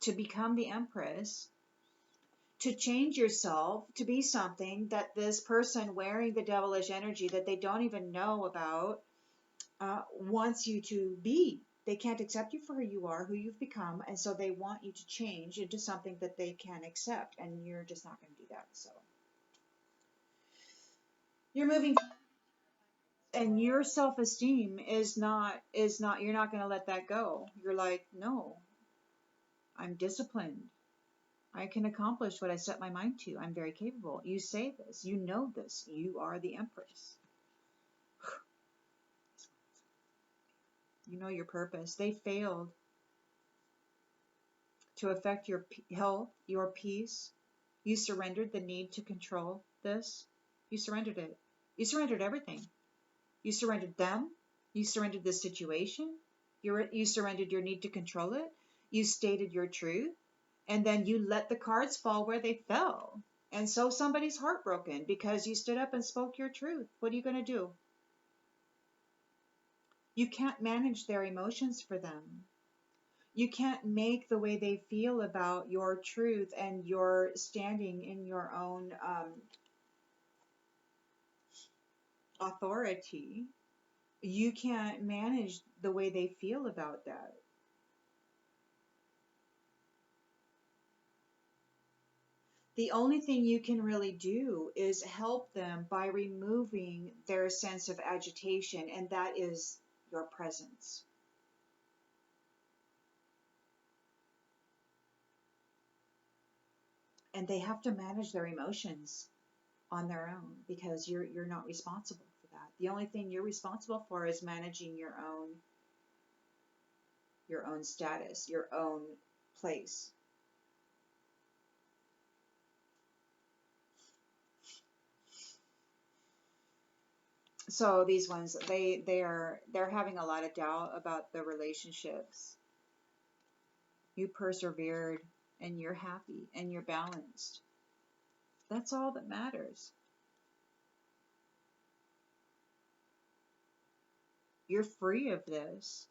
to become the Empress, to change yourself to be something that this person wearing the devilish energy that they don't even know about wants you to be. They can't accept you for who you are, who you've become, and so they want you to change into something that they can accept, and you're just not going to do that. So you're moving, and your self-esteem is not you're not going to let that go. You're like, no, I'm disciplined. I can accomplish what I set my mind to. I'm very capable. You say this. You know this. You are the Empress. You know your purpose. They failed to affect your health, your peace. You surrendered the need to control this. You surrendered it. You surrendered everything. You surrendered them. You surrendered the situation. You surrendered your need to control it. You stated your truth. And then you let the cards fall where they fell. And so somebody's heartbroken because you stood up and spoke your truth. What are you going to do? You can't manage their emotions for them. You can't make the way they feel about your truth and your standing in your own authority. You can't manage the way they feel about that. The only thing you can really do is help them by removing their sense of agitation, and that is your presence. And they have to manage their emotions on their own because you're not responsible for that. The only thing you're responsible for is managing your own status, your own place. So these ones, they're having a lot of doubt about the relationships. You persevered and you're happy and you're balanced. That's all that matters. You're free of this.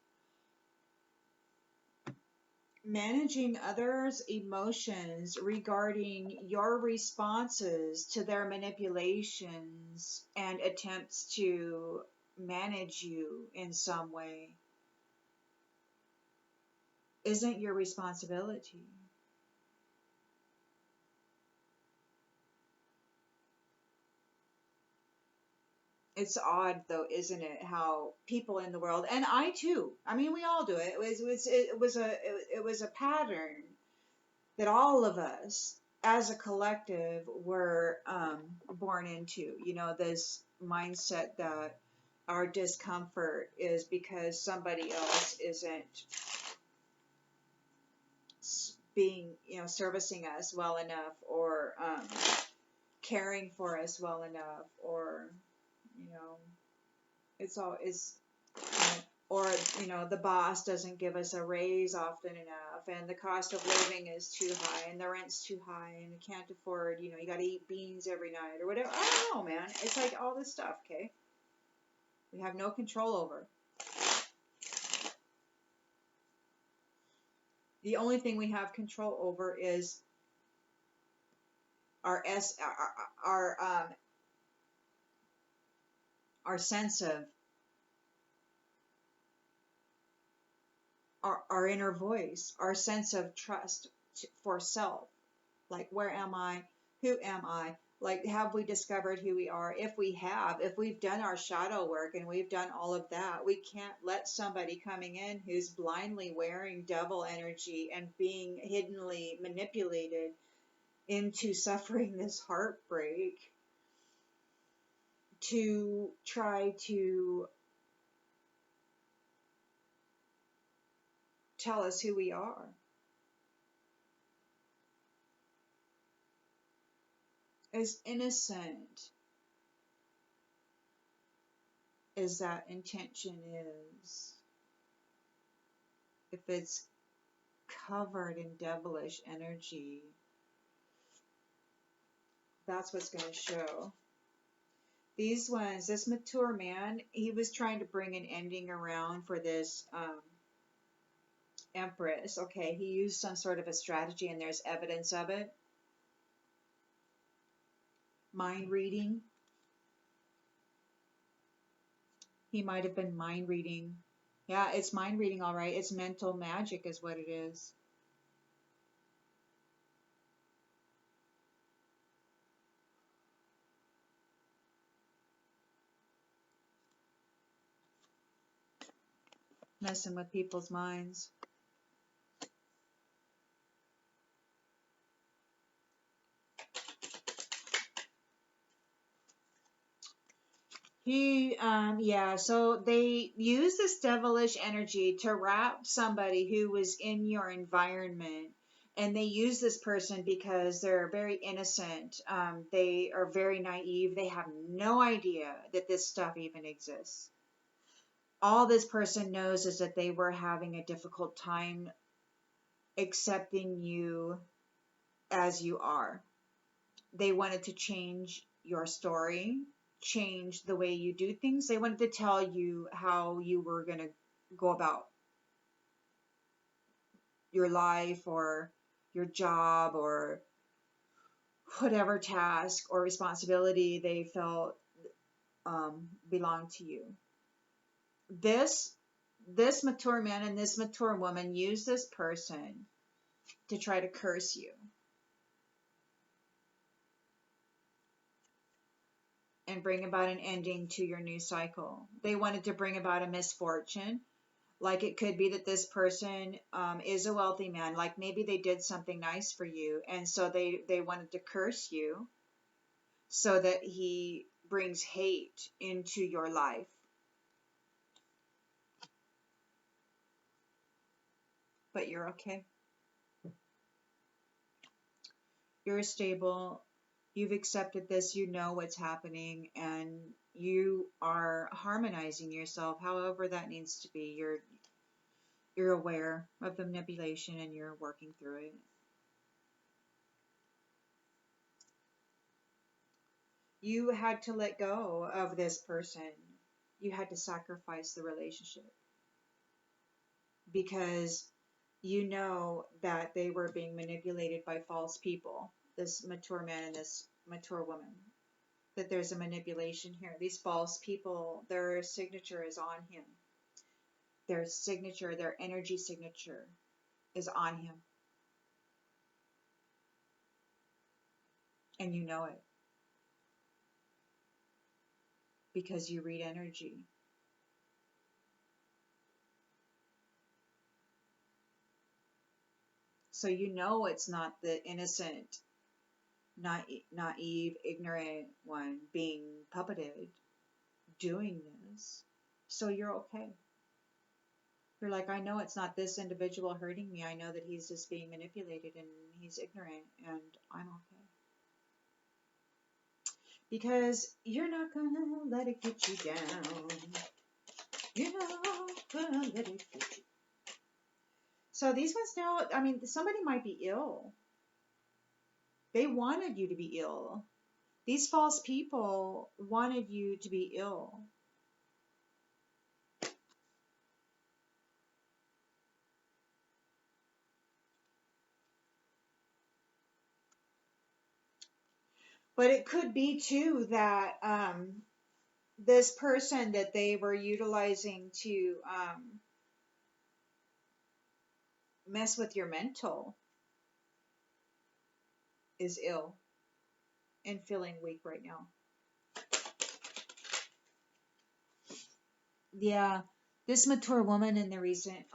Managing others' emotions regarding your responses to their manipulations and attempts to manage you in some way isn't your responsibility. It's odd though, isn't it, how people in the world, and I too, I mean we all do it. It was a pattern that all of us as a collective were born into. This mindset that our discomfort is because somebody else isn't being, servicing us well enough, or caring for us well enough, or you know, it's all is, or the boss doesn't give us a raise often enough, and the cost of living is too high, and the rent's too high, and you can't afford, you got to eat beans every night or whatever. I don't know, man. It's like all this stuff, okay? We have no control over. The only thing we have control over is our our sense of our inner voice, our sense of trust for self. Like, where am I? Who am I? Like, have we discovered who we are? If we have, if we've done our shadow work and we've done all of that, we can't let somebody coming in who's blindly wearing devil energy and being hiddenly manipulated into suffering this heartbreak to try to tell us who we are. As innocent as that intention is, if it's covered in devilish energy, that's what's going to show. These ones, this mature man, he was trying to bring an ending around for this empress. Okay, he used some sort of a strategy, and there's evidence of it. Mind reading. He might have been mind reading. Yeah, it's mind reading, all right. It's mental magic is what it is. Messing with people's minds. Yeah, so they use this devilish energy to wrap somebody who was in your environment. And they use this person because they're very innocent. They are very naive. They have no idea that this stuff even exists. All this person knows is that they were having a difficult time accepting you as you are. They wanted to change your story, change the way you do things. They wanted to tell you how you were going to go about your life or your job or whatever task or responsibility they felt belonged to you. This mature man and this mature woman use this person to try to curse you and bring about an ending to your new cycle. They wanted to bring about a misfortune. Like it could be that this person is a wealthy man. Like maybe they did something nice for you. And so they wanted to curse you so that he brings hate into your life. But you're okay. You're stable. You've accepted this. You know what's happening. And you are harmonizing yourself however that needs to be. You're aware of the manipulation and you're working through it. You had to let go of this person. You had to sacrifice the relationship because you know that they were being manipulated by false people, this mature man and this mature woman, that there's a manipulation here. These false people, their signature is on him. Their signature, their energy signature is on him. And you know it because you read energy. So you know it's not the innocent, naive, ignorant one being puppeted doing this. So you're okay. You're like, I know it's not this individual hurting me. I know that he's just being manipulated and he's ignorant and I'm okay. Because you're not gonna let it get you down. You're not gonna let it get you. So these ones now, I mean, somebody might be ill. They wanted you to be ill. These false people wanted you to be ill. But it could be too that this person that they were utilizing to mess with your mental is ill and feeling weak right now. Yeah, this mature woman in the recent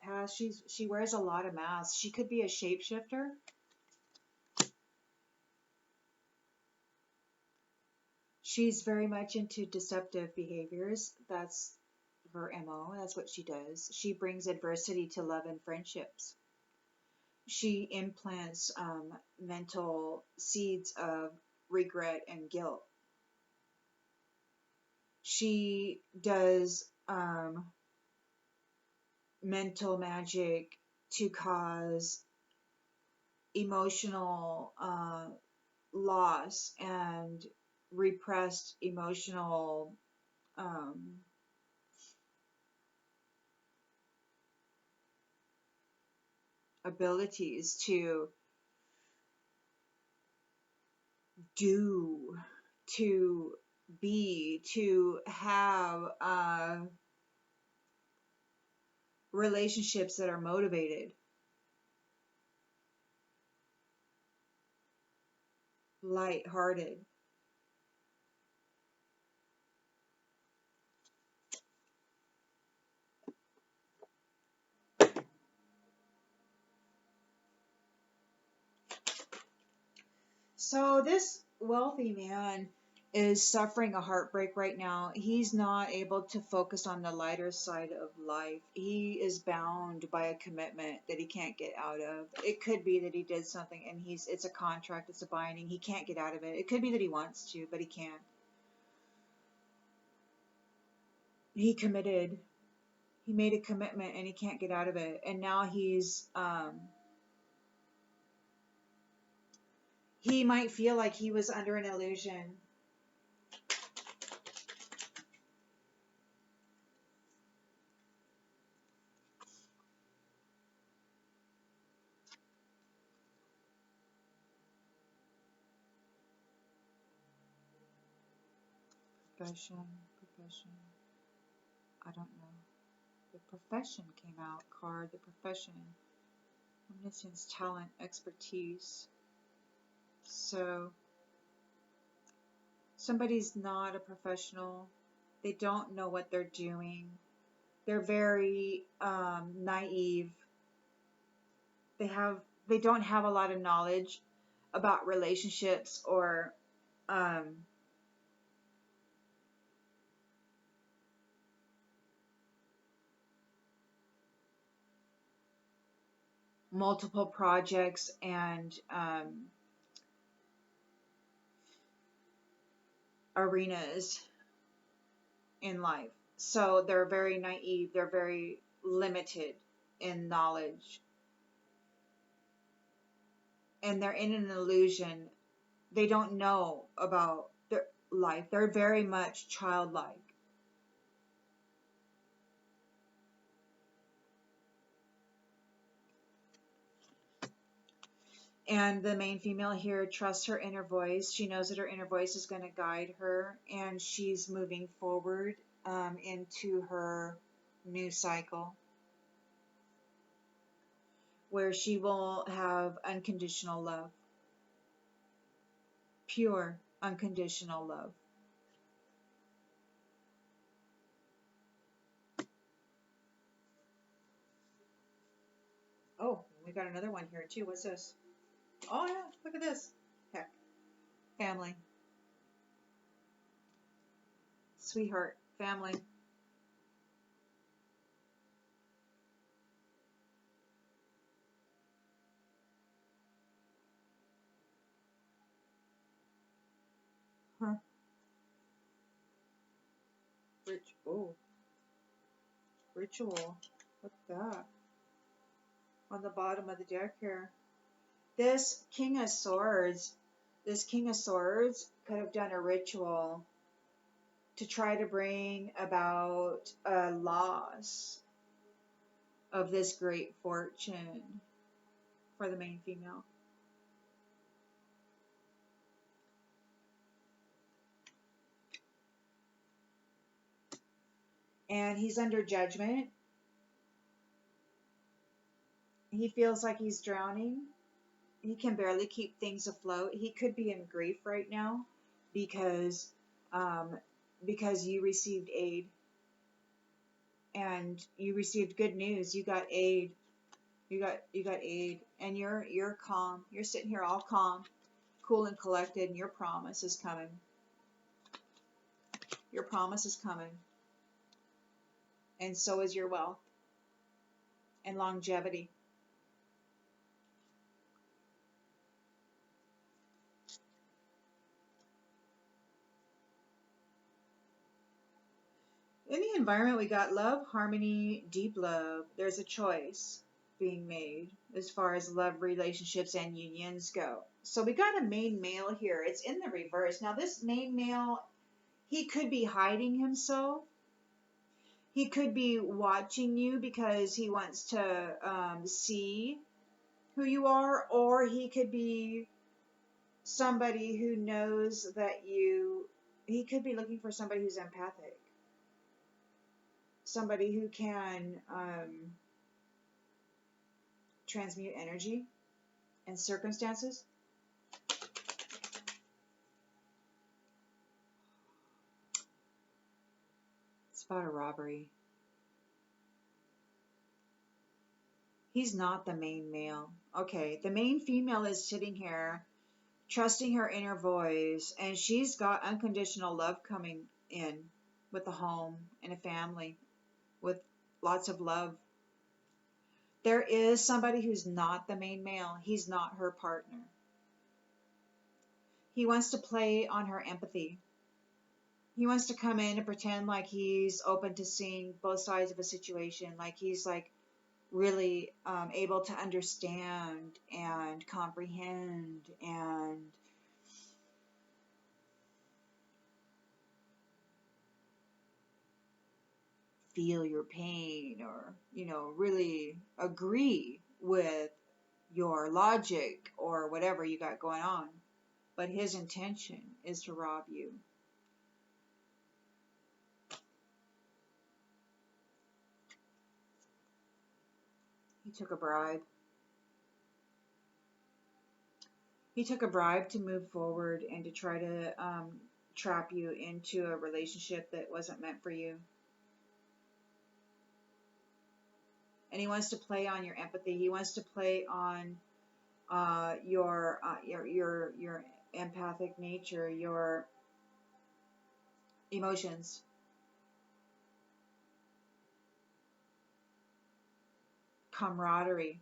past, she wears a lot of masks. She could be a shapeshifter. She's very much into deceptive behaviors. That's her MO. That's what she does. She brings adversity to love and friendships. She implants mental seeds of regret and guilt. She does mental magic to cause emotional loss and repressed emotional abilities to do, to be, to have relationships that are motivated, light-hearted. So this wealthy man is suffering a heartbreak right now. He's not able to focus on the lighter side of life. He is bound by a commitment that he can't get out of. It could be that he did something and it's a contract, it's a binding. He can't get out of it. It could be that he wants to, but he can't. He committed He made a commitment and he can't get out of it. And now he might feel like he was under an illusion. Profession. I don't know. The profession came out card. The profession. Omniscience, talent, expertise. So somebody's not a professional. They don't know what they're doing. They're very naive. They don't have a lot of knowledge about relationships or multiple projects and arenas in life. So they're very naive. They're very limited in knowledge. And they're in an illusion. They don't know about their life. They're very much childlike. And the main female here trusts her inner voice. She knows that her inner voice is going to guide her, and she's moving forward into her new cycle where she will have unconditional love, pure unconditional love. Oh, we got another one here too. What's this? Oh yeah, look at this. Heck, family. Sweetheart, family. Huh. Oh, ritual. What's that? On the bottom of the deck here. This King of Swords, could have done a ritual to try to bring about a loss of this great fortune for the main female. And he's under judgment. He feels like he's drowning. He can barely keep things afloat. He could be in grief right now because you received aid. And you received good news. You got aid. You got aid, and you're calm. You're sitting here all calm, cool and collected, and your promise is coming. Your promise is coming. And so is your wealth and longevity. In the environment, we got love, harmony, deep love. There's a choice being made as far as love, relationships, and unions go. So we got a main male here. It's in the reverse. Now this main male, he could be hiding himself. He could be watching you because he wants to see who you are, or he could be somebody who knows that he could be looking for somebody who's empathic. Somebody who can transmute energy and circumstances. It's about a robbery. He's not the main male. Okay, the main female is sitting here, trusting her inner voice, and she's got unconditional love coming in with a home and a family with lots of love. There is somebody who's not the main male. He's not her partner. He wants to play on her empathy. He wants to come in and pretend like he's open to seeing both sides of a situation, like he's like really able to understand and comprehend and feel your pain, or really agree with your logic or whatever you got going on. But his intention is to rob you. He took a bribe. He took a bribe to move forward and to try to trap you into a relationship that wasn't meant for you. And he wants to play on your empathy. He wants to play on your empathic nature, your emotions. Camaraderie.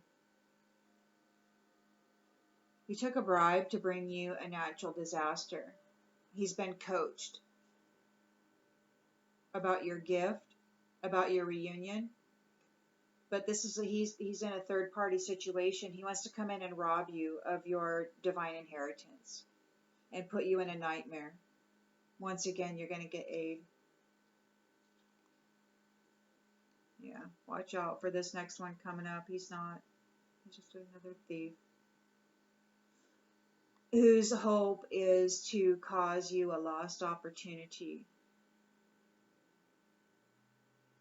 He took a bribe to bring you a natural disaster. He's been coached about your gift, about your reunion. But he's in a third party situation. He wants to come in and rob you of your divine inheritance and put you in a nightmare. Once again, you're going to get aid. Yeah, watch out for this next one coming up. He's just another thief whose hope is to cause you a lost opportunity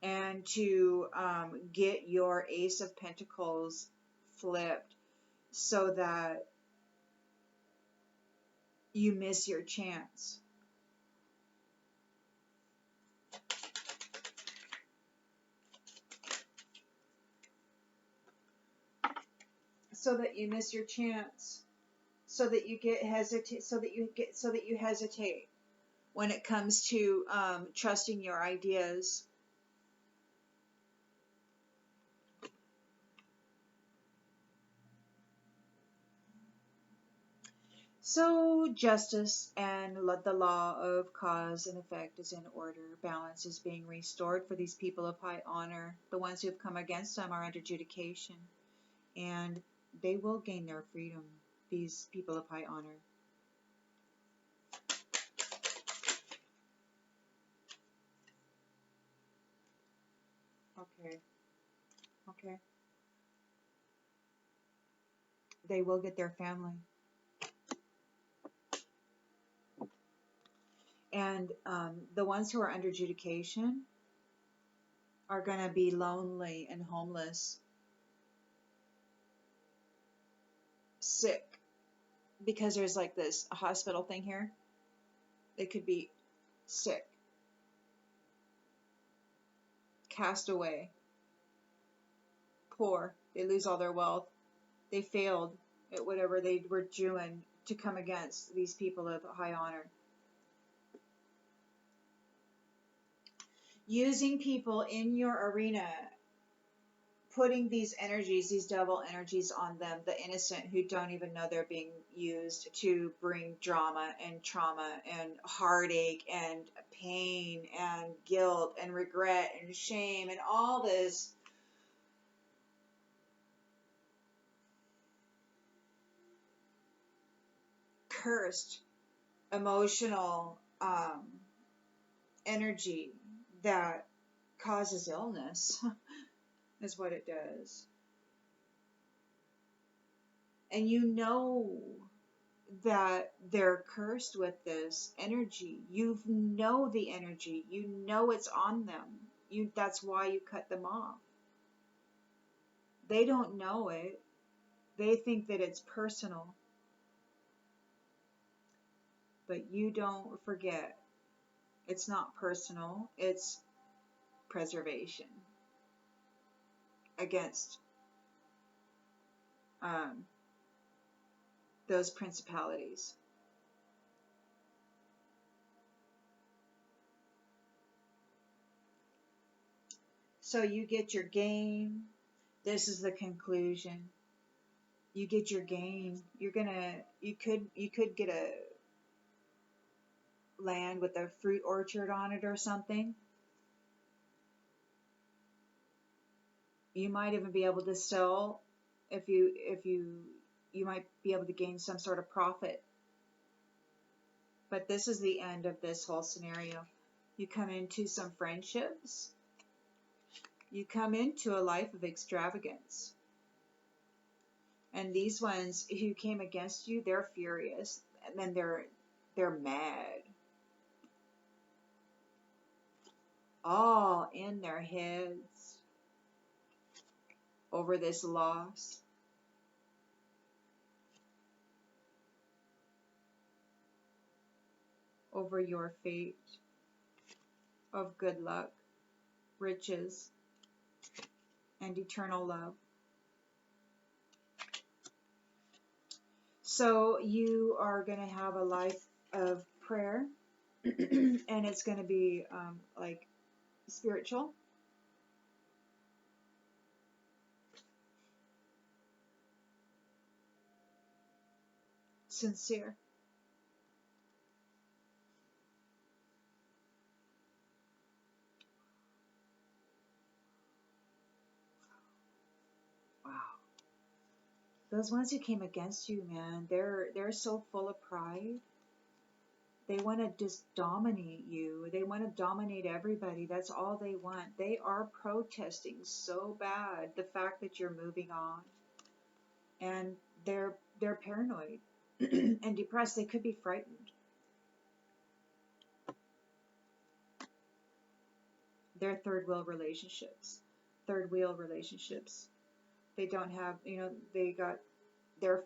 and to get your Ace of Pentacles flipped so that you miss your chance. So that you miss your chance. So that you hesitate when it comes to trusting your ideas. So justice and the law of cause and effect is in order. Balance is being restored for these people of high honor. The ones who have come against them are under adjudication, and they will gain their freedom, these people of high honor. Okay. They will get their family. And the ones who are under adjudication are going to be lonely and homeless, sick, because there's like this hospital thing here. They could be sick, cast away, poor. They lose all their wealth. They failed at whatever they were doing to come against these people of high honor. Using people in your arena, putting these energies, these devil energies on them, the innocent who don't even know they're being used to bring drama and trauma and heartache and pain and guilt and regret and shame and all this cursed emotional energy that causes illness is what it does. And you know that they're cursed with this energy. You know the energy. You know it's on them. That's why you cut them off. They don't know it. They think that it's personal. But you don't forget. It's not personal. It's preservation against those principalities. So you get your gain. This is the conclusion. You get your gain. You could get a land with a fruit orchard on it or something. You might even be able to sell, you might be able to gain some sort of profit. But this is the end of this whole scenario. You come into some friendships. You come into a life of extravagance. And these ones who came against you, they're furious. And then they're mad. All in their heads over this loss. Over your fate of good luck, riches, and eternal love. So you are going to have a life of prayer, and it's going to be like spiritual. Sincere. Wow. Those ones who came against you, man, they're so full of pride. They want to just dominate you. They want to dominate everybody. That's all they want. They are protesting so bad the fact that you're moving on. And they're paranoid and depressed. They could be frightened. They're third wheel relationships. They don't have,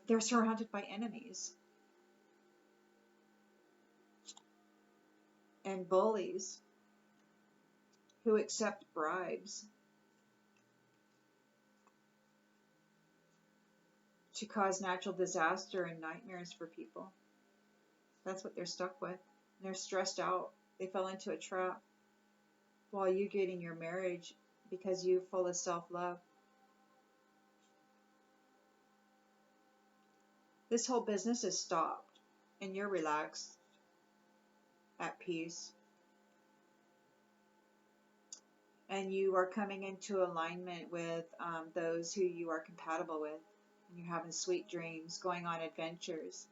they're surrounded by enemies and bullies who accept bribes to cause natural disaster and nightmares for people. That's what they're stuck with. They're stressed out. They fell into a trap while you get in your marriage because you're full of self-love. This whole business is stopped and you're relaxed, at peace. And you are coming into alignment with those who you are compatible with. And you're having sweet dreams, going on adventures.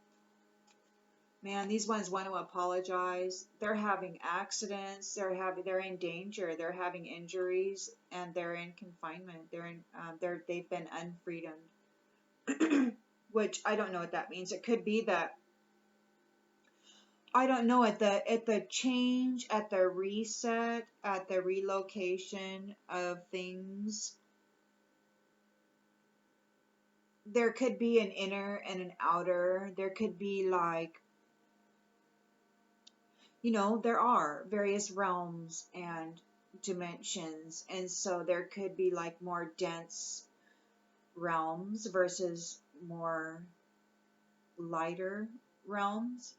Man, these ones want to apologize. They're having accidents. They're in danger. They're having injuries, and they're in confinement. They've been unfreedomed, which I don't know what that means. It could be that, I don't know, at the change, at the reset, at the relocation of things, there could be an inner and an outer. There could be like, there are various realms and dimensions, and so there could be like more dense realms versus more lighter realms.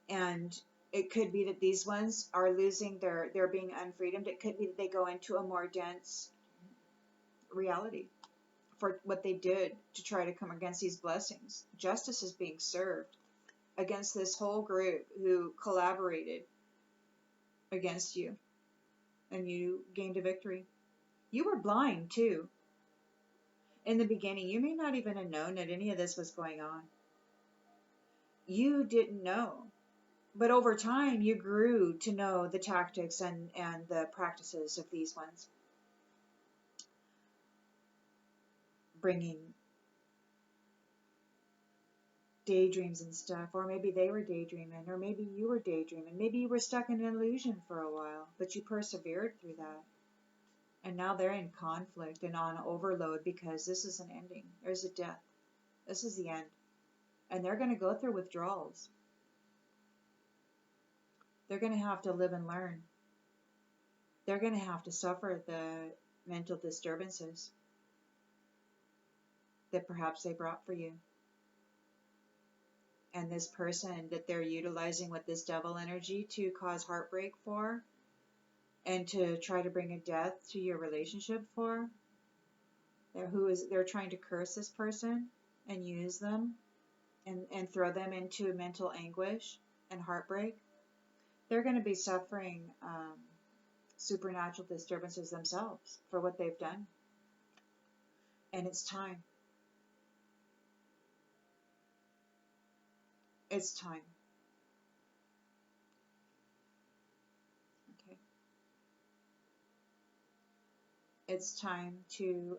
And it could be that these ones are losing they're being unfreedomed. It could be that they go into a more dense reality for what they did to try to come against these blessings. Justice is being served against this whole group who collaborated against you, and you gained a victory. You were blind too. In the beginning, you may not even have known that any of this was going on. You didn't know. But over time, you grew to know the tactics and the practices of these ones. Bringing daydreams and stuff, or maybe they were daydreaming, or maybe you were daydreaming, maybe you were stuck in an illusion for a while, but you persevered through that. And now they're in conflict and on overload because this is an ending. There's a death. This is the end. And they're going to go through withdrawals. They're going to have to live and learn. They're going to have to suffer the mental disturbances that perhaps they brought for you. And this person that they're utilizing with this devil energy to cause heartbreak for, and to try to bring a death to your relationship for, they're trying to curse this person and use them and throw them into mental anguish and heartbreak. they're going to be suffering supernatural disturbances themselves for what they've done. And it's time. It's time. Okay. It's time to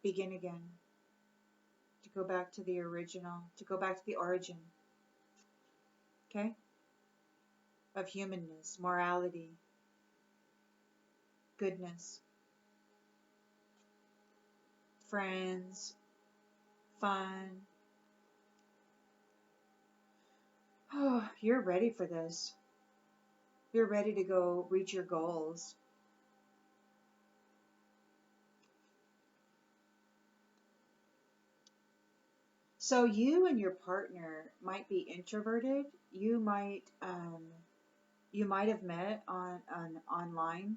begin again, to go back to the original, to go back to the origin, okay, of humanness, morality, goodness, friends, fun. Oh, you're ready for this. You're ready to go reach your goals. So you and your partner might be introverted. You might have met on an online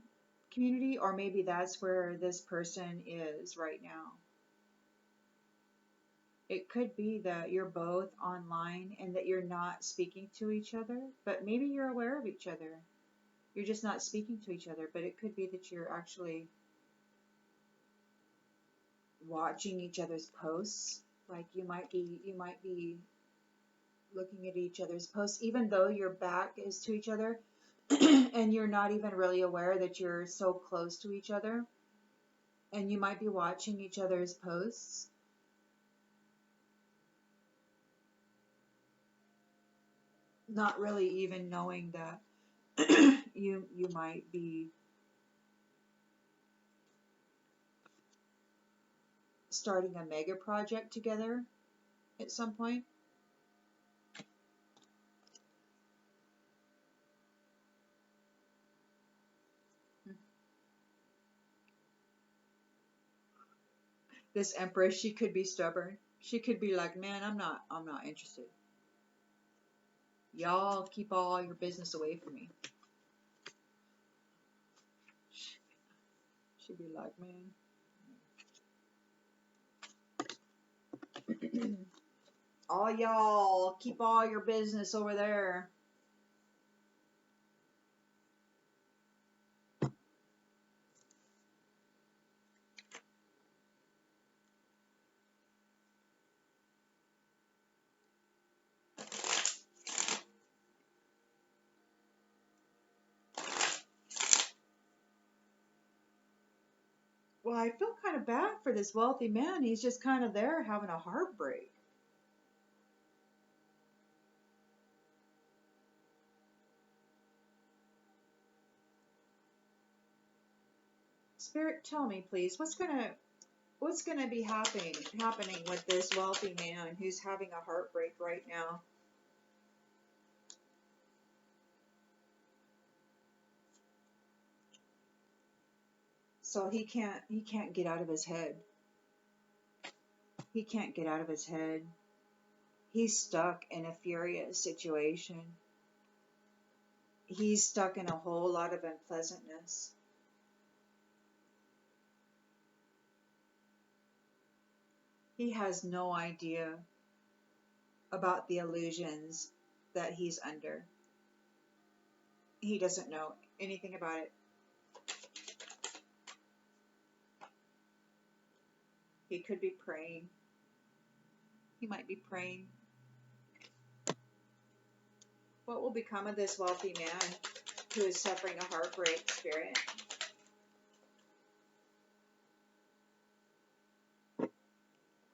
community, or maybe that's where this person is right now. It could be that you're both online and that you're not speaking to each other, but maybe you're aware of each other. You're just not speaking to each other, but it could be that you're actually watching each other's posts. Like you might be looking at each other's posts, even though your back is to each other and you're not even really aware that you're so close to each other. And you might be watching each other's posts, not really even knowing that you might be starting a mega project together at some point. This empress, she could be stubborn. She could be like, man, I'm not interested. Y'all keep all your business away from me. She'd be like, man, all y'all keep all your business over there. Well, I feel kind of bad for this wealthy man. He's just kind of there having a heartbreak. Spirit, tell me, please, what's gonna be happening with this wealthy man who's having a heartbreak right now? So he can't get out of his head. He can't get out of his head. He's stuck in a furious situation. He's stuck in a whole lot of unpleasantness. He has no idea about the illusions that he's under. He doesn't know anything about it. He could be praying. He might be praying. What will become of this wealthy man who is suffering a heartbreak, Spirit?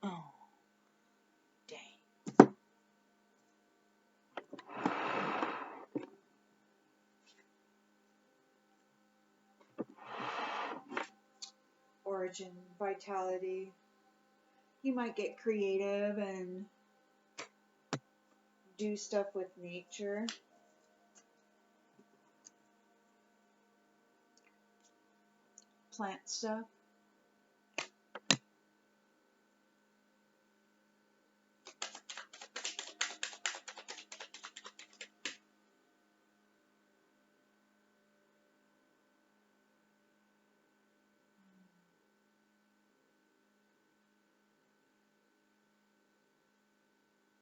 Oh, dang. Origin, vitality. He might get creative and do stuff with nature. Plant stuff.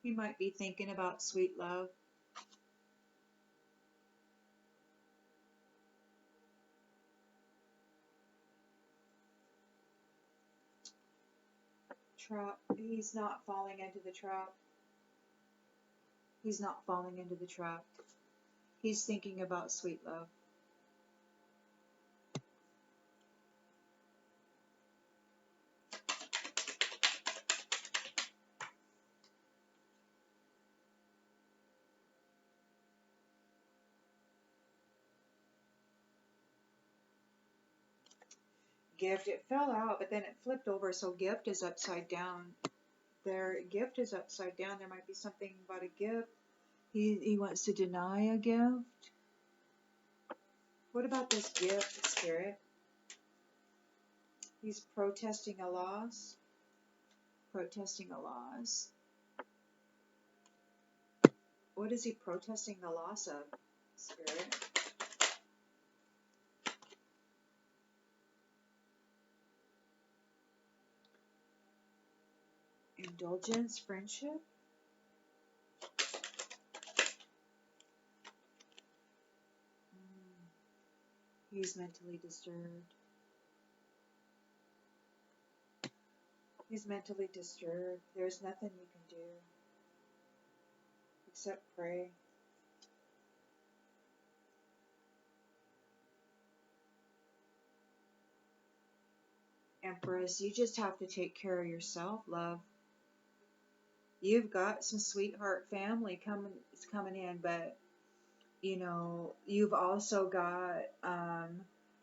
He might be thinking about sweet love. trap. He's not falling into the trap. He's not falling into the trap. He's thinking about sweet love. Gift, it fell out, but then it flipped over, so gift is upside down. There, gift is upside down. There might be something about a gift. He wants to deny a gift. What about this gift, Spirit? He's protesting a loss. Protesting a loss. What is he protesting the loss of, Spirit? Indulgence, friendship? He's mentally disturbed. He's mentally disturbed. There's nothing you can do except pray. Empress, you just have to take care of yourself, love. You've got some sweetheart family coming in, but you know, you've also got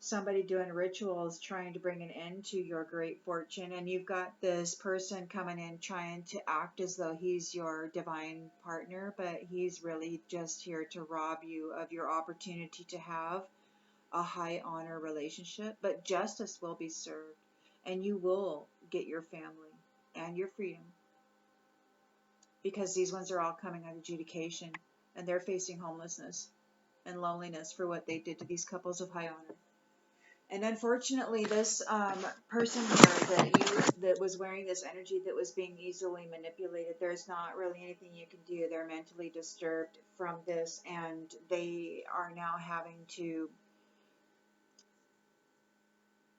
somebody doing rituals trying to bring an end to your great fortune, and you've got this person coming in trying to act as though he's your divine partner, but he's really just here to rob you of your opportunity to have a high honor relationship. But justice will be served, and you will get your family and your freedom, because these ones are all coming on adjudication, and they're facing homelessness and loneliness for what they did to these couples of high honor. And unfortunately, this person here that was wearing this energy that was being easily manipulated, there's not really anything you can do. They're mentally disturbed from this, and they are now having to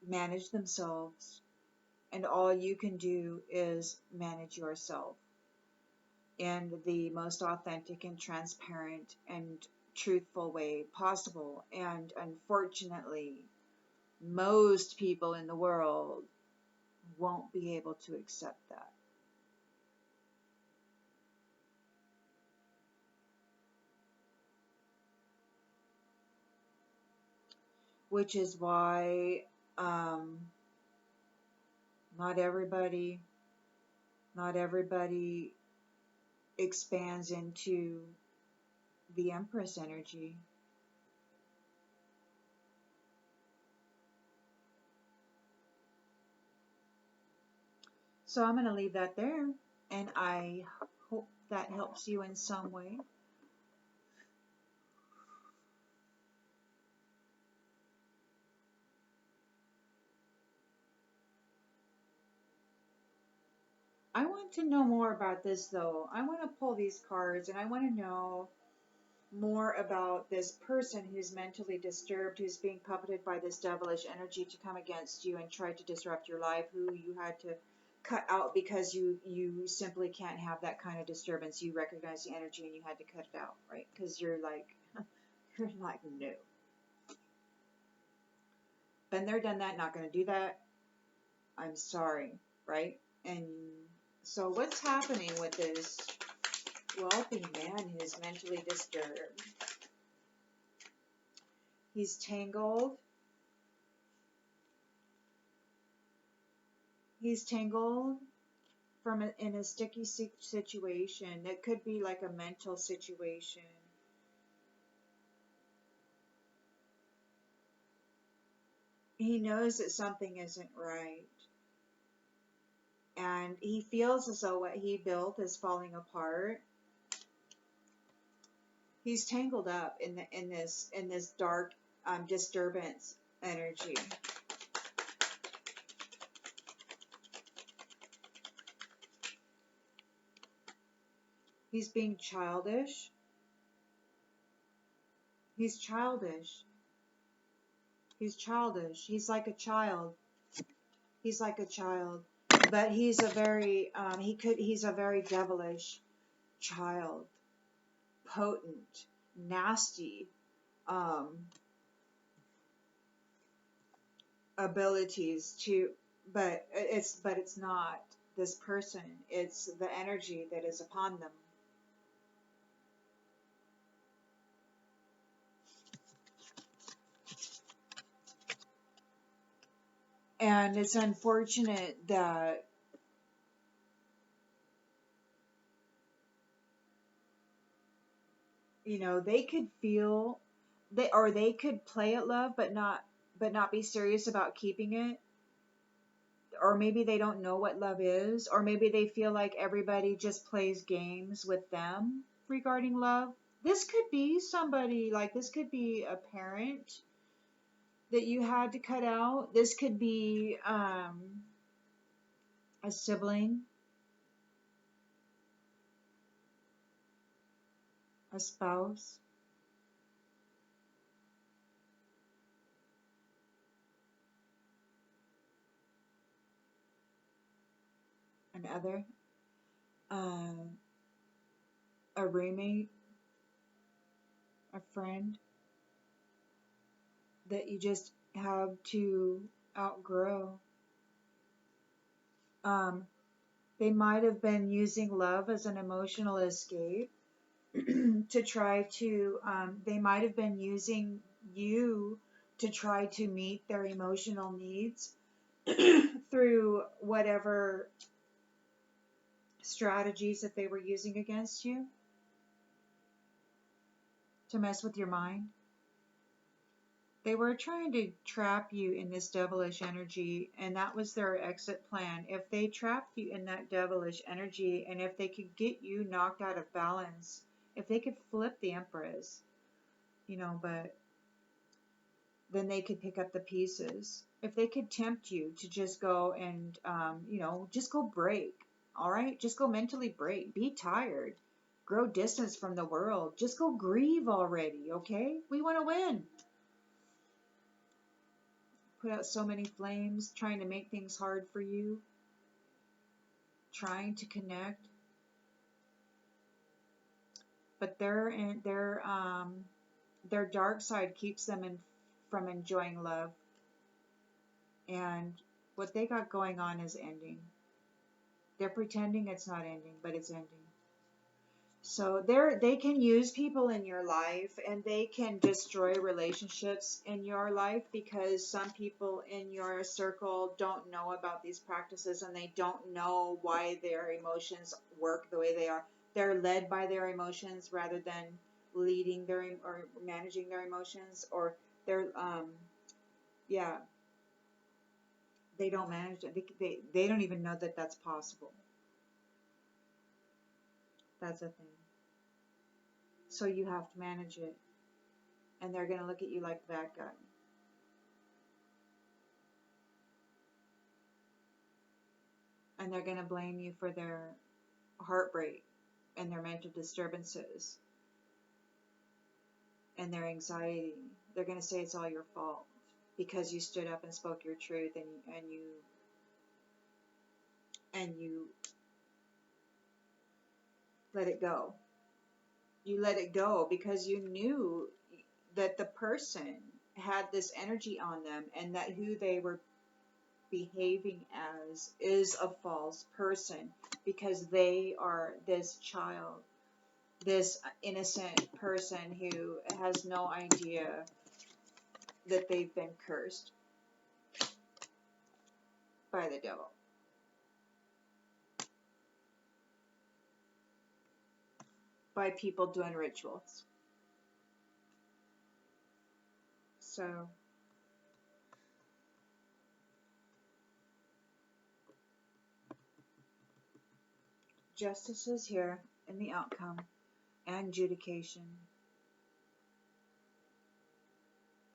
manage themselves. And all you can do is manage yourself in the most authentic and transparent and truthful way possible. And unfortunately, most people in the world won't be able to accept that. Which is why not everybody expands into the Empress energy. So I'm going to leave that there, and I hope that helps you in some way. I want to know more about this, though. I want to pull these cards, and I want to know more about this person who's mentally disturbed, who's being puppeted by this devilish energy to come against you and try to disrupt your life, who you had to cut out because you simply can't have that kind of disturbance. You recognize the energy and you had to cut it out, right? Because you're like no. Been there, done that, not going to do that. I'm sorry, right? And so what's happening with this wealthy man who's mentally disturbed? He's tangled. He's tangled in a sticky situation. It could be like a mental situation. He knows that something isn't right. And he feels as though what he built is falling apart. He's tangled up in this dark disturbance energy. He's being childish. He's childish. He's childish. He's like a child. He's like a child. but he's a very he's a very devilish child, potent, nasty, um, abilities to, but it's not this person. It's the energy that is upon them. And it's unfortunate that they could feel they could play at love but not be serious about keeping it, or maybe they don't know what love is, or maybe they feel like everybody just plays games with them regarding love. This could be somebody, like this could be a parent that you had to cut out. This could be a sibling, a spouse, an other, uh, a roommate, a friend that you just have to outgrow. Um, they might have been using love as an emotional escape to try to, they might have been using you to try to meet their emotional needs through whatever strategies that they were using against you to mess with your mind. They were trying to trap you in this devilish energy, and that was their exit plan. If they trapped you in that devilish energy, and if they could get you knocked out of balance, if they could flip the Empress, but then they could pick up the pieces. If they could tempt you to just go and, just go break, all right? Just go mentally break. Be tired. Grow distance from the world. Just go grieve already, okay? We want to win. Put out so many flames, trying to make things hard for you, trying to connect. But their dark side keeps them from enjoying love. And what they got going on is ending. They're pretending it's not ending, but it's ending. So they can use people in your life, and they can destroy relationships in your life because some people in your circle don't know about these practices, and they don't know why their emotions work the way they are. They're led by their emotions rather than leading or managing their emotions, or they're yeah, they don't manage it. They don't even know that that's possible. That's a thing. So you have to manage it, and they're going to look at you like the bad guy. And they're going to blame you for their heartbreak and their mental disturbances and their anxiety. They're going to say it's all your fault because you stood up and spoke your truth, and you let it go. You let it go because you knew that the person had this energy on them, and that who they were behaving as is a false person, because they are this child, this innocent person who has no idea that they've been cursed by the devil. By people doing rituals. So justice is here in the outcome and adjudication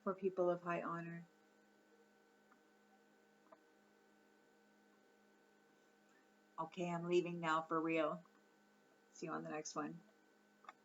for people of high honor. Okay, I'm leaving now for real. See you on the next one.